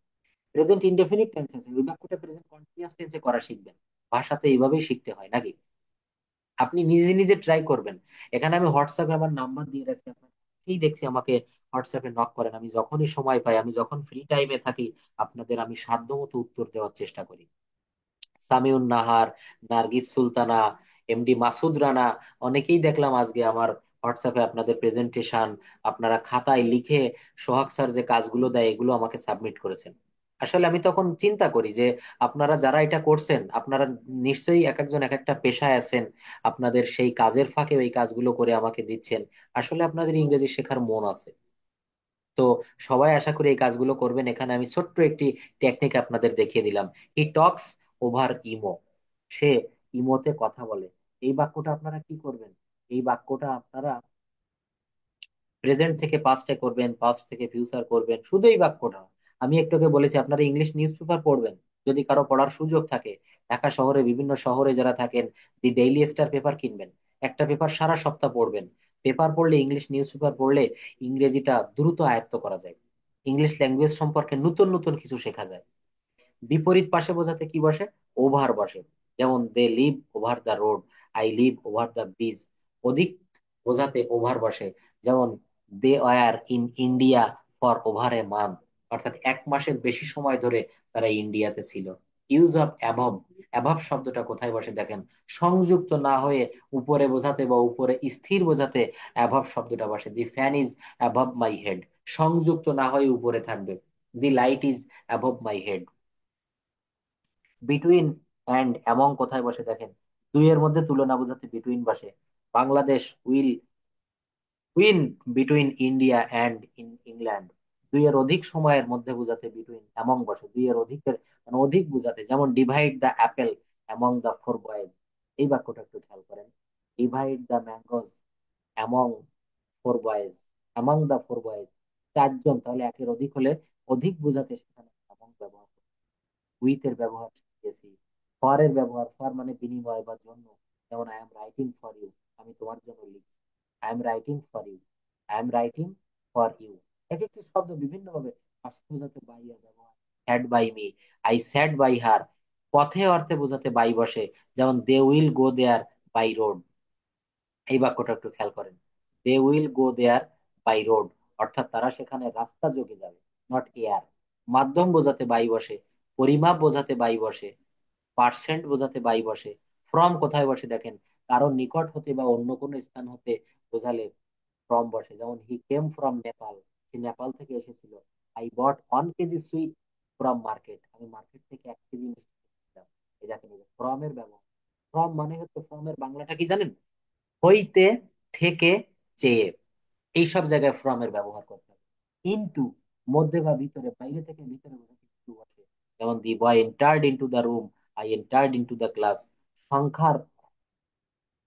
প্রেজেন্ট ইনডেফিনিট টেন্স আছে, ওই বাক্যটা প্রেজেন্ট কন্টিনিউয়াস টেন্সে করা শিখবেন। ভাষাতে এইভাবেই শিখতে হয় নাকি? আপনি নিজে নিজে ট্রাই করবেন। এখানে আমি হোয়াটসঅ্যাপে আমার নাম্বার দিয়ে রাখছি, আপনার এই দেখছি আমাকে হোয়াটসঅ্যাপে নক করেন, আমি যখনই সময় পাই, আমি যখন ফ্রি টাইমে থাকি, আপনাদের আমি সাধ্যমতো উত্তর দেওয়ার চেষ্টা করি। সামিউন নাহার, নার্গিস সুলতানা, এমডি মাসুদ রানা, অনেকেই দেখলাম আজকে আমার হোয়াটসঅ্যাপে আপনাদের প্রেজেন্টেশন আপনারা খাতায় লিখে সোহাগ স্যার যে কাজগুলো দেয় এগুলো আমাকে সাবমিট করেছেন। আসলে আমি তখন চিন্তা করি যে আপনারা যারা এটা করছেন, আপনারা নিশ্চয়ই এক একজন এক একটা পেশায় আছেন, আপনাদের সেই কাজের ফাঁকে এই কাজগুলো করে আমাকে দিচ্ছেন। আসলে আপনাদের ইংরেজি শেখার মন আছে। তো সবাই আশা করি এই কাজগুলো করবেন। এখানে আমি ছোট্ট একটি টেকনিক আপনাদের দেখিয়ে দিলাম। হি টক্স ওভার ইমো, সে ইমোতে কথা বলে। এই বাক্যটা আপনারা কি করবেন, এই বাক্যটা আপনারা প্রেজেন্ট থেকে পাস্টে করবেন, পাস্ট থেকে ফিউচার করবেন, শুধু এই বাক্যটা। আমি একটু আগে বলেছি আপনারা ইংলিশ নিউজ পেপার পড়বেন, যদি কারো পড়ার সুযোগ থাকে। ঢাকা শহরে, বিভিন্ন শহরে যারা থাকেন, দি ডেইলি স্টার পেপার কিনবেন, একটা পেপার সারা সপ্তাহ পড়বেন। পেপার পড়লে, ইংলিশ নিউজ পেপার পড়লে ইংরেজিটা দ্রুত আয়ত্ত করা যায়, ইংলিশ ল্যাঙ্গুয়েজ সম্পর্কে নতুন নতুন কিছু শেখা যায়। বিপরীত পাশে বোঝাতে কি বসে, ওভার বসে। যেমন they live over the road, I live over the bridge. অধিক বোঝাতে ওভার বসে। যেমন they were in India for over a month, অর্থাৎ এক মাসের বেশি সময় ধরে তারা ইন্ডিয়াতে ছিল। ইউজ অফ অ্যাভব, অ্যাভব শব্দটা কোথায় বসে দেখেন, সংযুক্ত না হয়ে উপরে বোঝাতে বা উপরে স্থির বোঝাতে অ্যাভব শব্দটা বসে। The fan is above my head, সংযুক্ত না হয়ে উপরে থাকবে। The light is above my head. Between and among কোথায় বসে দেখেন, দুইয়ের মধ্যে তুলনা বোঝাতে বিটুইন বসে। Bangladesh will win between India and England, দুইয়ের অধিক সময়ের মধ্যে বোঝাতে বিটুইন অ্যামং বসে, দুইয়ের অধিকের মানে অধিক বোঝাতে। যেমন divide the Apple among the four boys, এই বাক্যটা একটু খেয়াল করেন। Divide the mangoes among four boys, among the four boys, চারজন, তাহলে একের অধিক হলে অধিক বোঝাতে সেখানে অ্যামং ব্যবহার। উইথ এর ব্যবহার শিখেছি। ফর এর ব্যবহার, ফর মানে বিনিময় বা জন্য। যেমন I am writing for you, আমি তোমার জন্য লিখছি। I am writing for you, I am writing for you. এক একটি শব্দ বিভিন্ন ভাবে বোঝাতে বাই এর ব্যবহার। Sat by me, I sat by her. পথে অর্থে বোঝাতে বাই বসে। যেমন they will go there by road, এই বাক্যটা একটু খেয়াল করেন। They will go there by road, অর্থাৎ তারা সেখানে রাস্তা যোগে যাবে, নট এয়ার। মাধ্যম বোঝাতে বাই বসে, পরিমাপ বোঝাতে বাই বসে, পার্সেন্ট বোঝাতে বাই বসে, ফ্রম কোথায় বসে দেখেন, কারো নিকট হতে বা অন্য কোনো স্থান হতে বোঝালে ফ্রম বসে। যেমন হি কেম ফ্রম নেপাল, সে নেপাল থেকে এসেছিল। I bought 1 KG sweet from market, আমি মার্কেট থেকে 1 কেজি মিষ্টি কিনেছিলাম। এই দেখেন ফ্রম এর ব্যবহার। ফ্রম মানে হচ্ছে, ফ্রম এর বাংলাটা কি জানেন? হইতে, থেকে, চেয়ে। এই সব জায়গায় ফ্রম এর ব্যবহার করতে হবে। ইনটু, মধ্যে বা ভিতরে, বাইরে থেকে ভিতরে বোঝাতে ইনটু বসে। যেমন the boy entered into the room, I entered into the class. সংখ্যার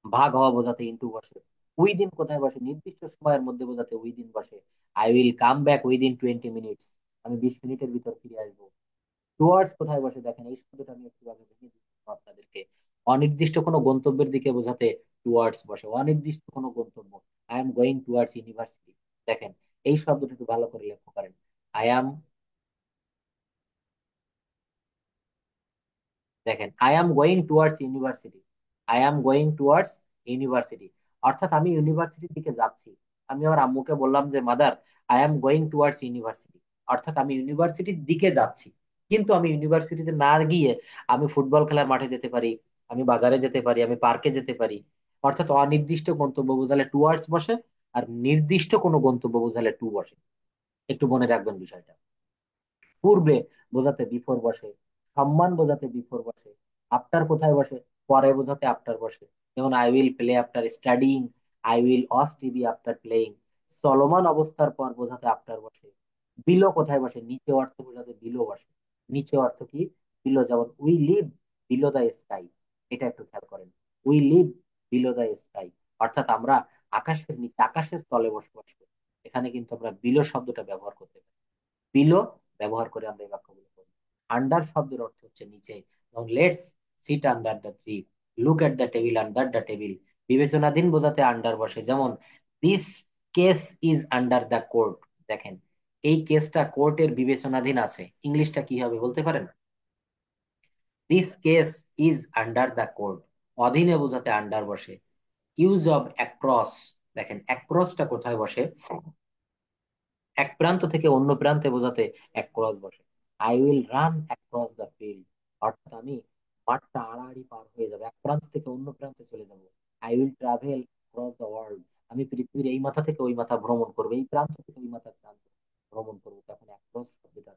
ভাগ হওয়া বোঝাতে ইনটু বসে। উইদিন কোথায় বসে? নির্দিষ্ট সময়ের মধ্যে বোঝাতে উইদিন বসে। I will come back within 20 minutes, আমি 20 মিনিটের ভিতর ফিরে আসবো। টুয়ার্ডস কোথায় বসে দেখেন, এই শব্দটা আমি একটু আগে ভেঙে দিচ্ছি আপনাদেরকে। অনির্দিষ্ট কোনো গন্তব্যের দিকে বোঝাতে টুয়ার্ডস বসে, অনির্দিষ্ট কোনো গন্তব্য। I am going towards university. দেখেন এই শব্দটা একটু ভালো করে লক্ষ্য করেন। আই এম, দেখেন I am going towards university, I am going towards university, অর্থাৎ আমি ইউনিভার্সিটির দিকে যাচ্ছি। আমি আমার আম্মুকে বললাম যে mother, I am going towards university, অর্থাৎ আমি ইউনিভার্সিটির দিকে যাচ্ছি। কিন্তু আমি ইউনিভার্সিটিতে না গিয়ে আমি ফুটবল খেলার মাঠে যেতে পারি, আমি বাজারে যেতে পারি, আমি পার্কে যেতে পারি। অর্থাৎ অনির্দিষ্ট গন্তব্য বোঝালে টুয়ার্ডস বসে, আর নির্দিষ্ট কোনো গন্তব্য বোঝালে টু বসে। একটু মনে রাখবেন বিষয়টা। পূর্বে বোঝাতে বিফোর বসে, সম্মান বোঝাতে বিফোর বসে। আফটার কোথায় বসে? পরে বোঝাতে আফটার বসে। যেমন I will play after studying, I will watch TV after playing. চলমান অবস্থার পর বোঝাতে আফটার বসে। বিলো কোথায় বসে? নিচে অর্থ বোঝাতে বিলো বসে। নিচে অর্থ কি? বিলো। যেমন we live below the sky, এটা একটু খেয়াল করেন। We live below the sky, অর্থাৎ আমরা আকাশের নিচে, আকাশের তলে বসবাস করি। এখানে কিন্তু আমরা বিলো শব্দটা ব্যবহার করতে পারি। বিলো ব্যবহার করে আমরা এই বাক্যগুলো করি। আন্ডার শব্দের অর্থ হচ্ছে নিচে। যেমন let's sit under the tree, look at the table under the table. বিবেচনাধীন বোঝাতে আন্ডার বসে। যেমন this case is under the court. দেখেন এই কেসটা কোর্টের বিবেচনাধীন আছে, ইংলিশটা কি হবে বলতে পারেন? This case is under the court. অধীনে বোঝাতে আন্ডার বসে। ইউজ অফ অ্যাক্রস, দেখেন অ্যাক্রসটা কোথায় বসে? এক প্রান্ত থেকে অন্য প্রান্তে বোঝাতে অ্যাক্রস বসে। I will run across the field, অর্থাৎ আমি মাঠটা আড়াআড়ি পার হয়ে যাবো, এক প্রান্ত থেকে অন্য প্রান্তে চলে যাব। I will travel cross the world, আমি পৃথিবীর এই মাথা থেকে ওই মাথা ভ্রমণ করবো, এই প্রান্ত থেকে ওই মাথার প্রান্ত ভ্রমণ করবো। তখন অ্যাক্রস শব্দটা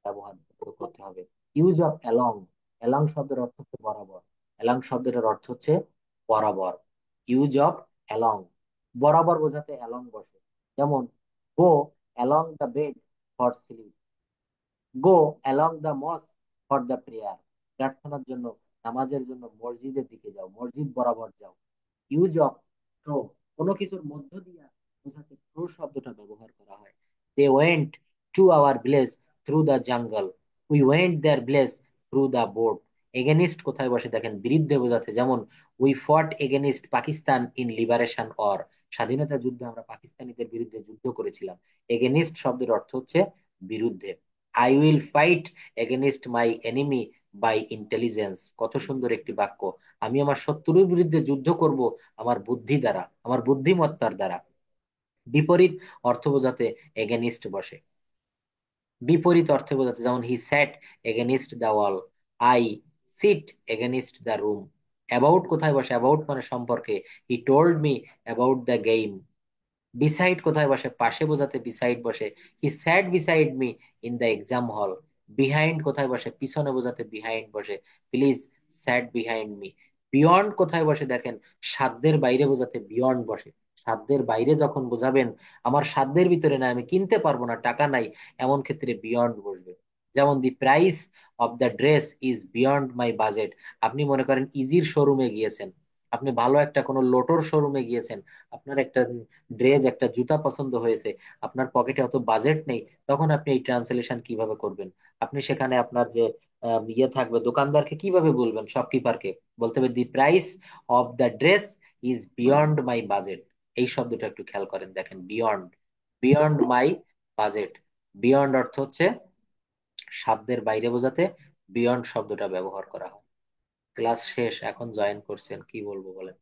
ব্যবহার করতে হবে। ইউজ অফ অ্যালং, অ্যালং শব্দের অর্থ হচ্ছে বরাবর। অ্যালং শব্দের অর্থ হচ্ছে বরাবর। ইউজ অফ অ্যালং, বরাবর বোঝাতে অ্যালং বসে। যেমন go along the bed for sleep, go along the mosque for the prayer, প্রার্থনার জন্য, নামাজের জন্য মসজিদের দিকে যাও, মসজিদ বরাবর যাও। ইউজ অফ থ্রো, কোনো কিছুর মধ্য দিয়া বোঝাতে থ্রো শব্দটা ব্যবহার করা হয়। They went to our village through the jungle, we went their village through the boat. Against কোথায় বসে দেখেন? বিরুদ্ধে বোঝাতে। যেমন we fought against Pakistan in liberation or, স্বাধীনতা যুদ্ধে আমরা পাকিস্তানিদের বিরুদ্ধে যুদ্ধ করেছিলাম। এগেনিস্ট শব্দের অর্থ হচ্ছে বিরুদ্ধে। I will fight against my enemy by intelligence, কত সুন্দর একটি বাক্য। আমি আমার শত্রুর বিরুদ্ধে যুদ্ধ করব আমার বুদ্ধি দ্বারা, আমার বুদ্ধিমত্তার দ্বারা। বিপরীত অর্থ বোঝাতে এগেনিস্ট বসে। বিপরীত অর্থে বোঝাতে, যেমন he sat against the wall, I sit against the room. About কোথায় বসে? অ্যাবাউট মানে সম্পর্কে। He told me about the game. Beside কোথায় বসে? পাশে বোঝাতে বিসাইড বসে। He sat beside me in the exam hall. Behind কোথায় বসে? পিছনে বোঝাতে বিহাইন্ড বসে। Please sat behind me. Beyond কোথায় বসে দেখেন? সাধ্যের বাইরে বোঝাতে বিয়ন্ড বসে। সাধ্যের বাইরে যখন বোঝাবেন আমার সাধ্যের ভিতরে না, আমি কিনতে পারবো না, টাকা নাই, এমন ক্ষেত্রে বিয়ন্ড বসবে। যেমন দি price of the dress is beyond my budget. আপনি মনে করেন ইজির শোরুমে গিয়েছেন, আপনি ভালো একটা কোনো লোটোর শোরুমে গিয়েছেন, আপনার একটা ড্রেস, একটা জুতা পছন্দ হয়েছে, আপনার পকেটে অত বাজেট নেই, তখন আপনি এই ট্রান্সলেশন কিভাবে করবেন? আপনি সেখানে আপনার যে ইয়ে থাকবে, দোকানদারকে কিভাবে বলবেন, শপকিপারকে বলতে হবে দি price of the dress is beyond my budget. এই শব্দটা একটু খেয়াল করেন, দেখেন বিয়ন্ড, বিয়ন্ড মাই বাজেট। বিয়ন্ড অর্থ হচ্ছে সাধ্যের বাইরে বোঝাতে বিয়ন্ড শব্দটা ব্যবহার করা হয়। ক্লাস শেষ, এখন জয়েন করছেন, কি বলবো বলেন?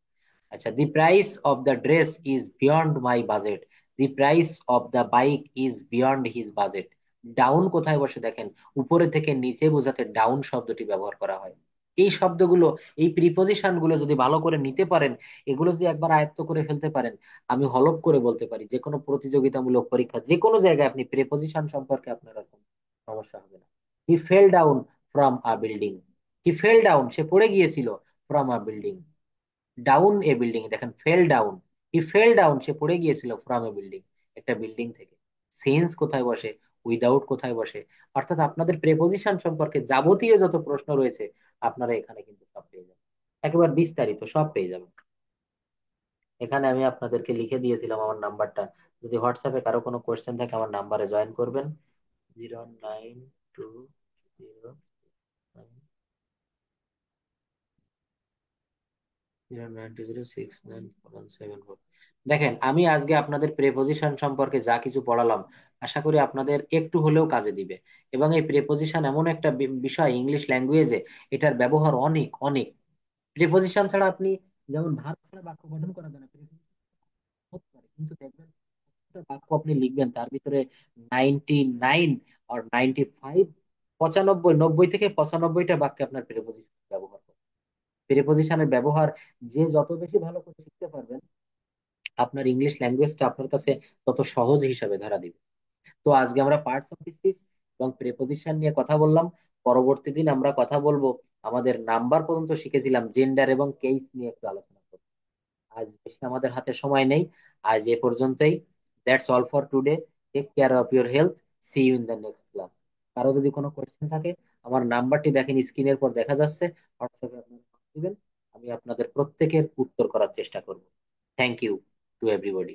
আচ্ছা, দি price of the dress is beyond my budget, the price of the bike is beyond his budget. Down কোথায় বসে দেখেন? উপরে থেকে নিচে বোঝাতে ডাউন শব্দটি ব্যবহার করা হয়। এই শব্দগুলো, এই প্রিপজিশন গুলো যদি ভালো করে নিতে পারেন, এগুলো যদি একবার আয়ত্ত করে ফেলতে পারেন, আমি হলপ করে বলতে পারি যে কোনো প্রতিযোগিতামূলক পরীক্ষা যে কোনো জায়গায় আপনি প্রিপজিশন সম্পর্কে আপনার আর কোনো সমস্যা হবে না। He fell down from a building. He fell down, সে পড়ে গিয়েছিল, from a building. Down a building, দেখেন fell down, he fell down, সে পড়ে গিয়েছিল ফ্রম এ বিল্ডিং, একটা বিল্ডিং থেকে। সেন্স কোথায় বসে, উইদাউট কোথায় বসে, অর্থাৎ আপনাদের প্রেপোজিশন সম্পর্কে যাবতীয় যত প্রশ্ন রয়েছে আপনারা এখানে কিন্তু সব পেয়ে যাবেন, একেবারে বিস্তারিত সব পেয়ে যাবেন। এখানে আমি আপনাদেরকে লিখে দিয়েছিলাম আমার নাম্বারটা, যদি হোয়াটসঅ্যাপে কারো কোনো কোয়েশ্চেন থাকে আমার নাম্বারে জয়েন করবেন। 0920920694174। দেখেন আমি আজকে আপনাদের প্রেপোজিশন সম্পর্কে যা কিছু পড়ালাম, আশা করি আপনাদের একটু হলেও কাজে দিবে। এবং এই প্রেপোজিশন এমন একটা বিষয় ইংলিশ ল্যাঙ্গুয়েজে, এটার ব্যবহার অনেক অনেক। প্রেপোজিশন ছাড়া আপনি, যেমন ভার্ব ছাড়া বাক্য গঠন করা যায় না, preposition হতে পারে, কিন্তু দেখবেন একটা বাক্য আপনি লিখবেন তার ভিতরে 99 আর 95, 95, 90 থেকে 95টা বাক্যে আপনার প্রেপোজিশন ব্যবহার করবে। প্রিপোজিশনের ব্যবহার যে যত বেশি ভালো করে শিখতে পারবেন, আপনার ইংলিশ ল্যাঙ্গুয়েজটা আপনার কাছে তত সহজ হিসাবে ধরা দিবে। তো আজকে আমরা পার্টস অফ স্পিচ এবং প্রিপোজিশন নিয়ে কথা বললাম। পরবর্তী দিন আমরা কথা বলবো, আমাদের নাম্বার পর্যন্ত শিখেছিলাম, জেন্ডার এবং কেস নিয়ে একটু আলোচনা করবো। আজ বেশি আমাদের হাতে সময় নেই, আজ এ পর্যন্তই। That's all for today. Take care of your health. See you in the next class. কারো যদি কোনো কোয়েশ্চেন থাকে, আমার নাম্বারটি দেখেন স্ক্রিনের পর দেখা যাচ্ছে, হোয়াটসঅ্যাপে আপনারা নক দিবেন, আমি আপনাদের প্রত্যেকের উত্তর করার চেষ্টা করব। Thank you to everybody.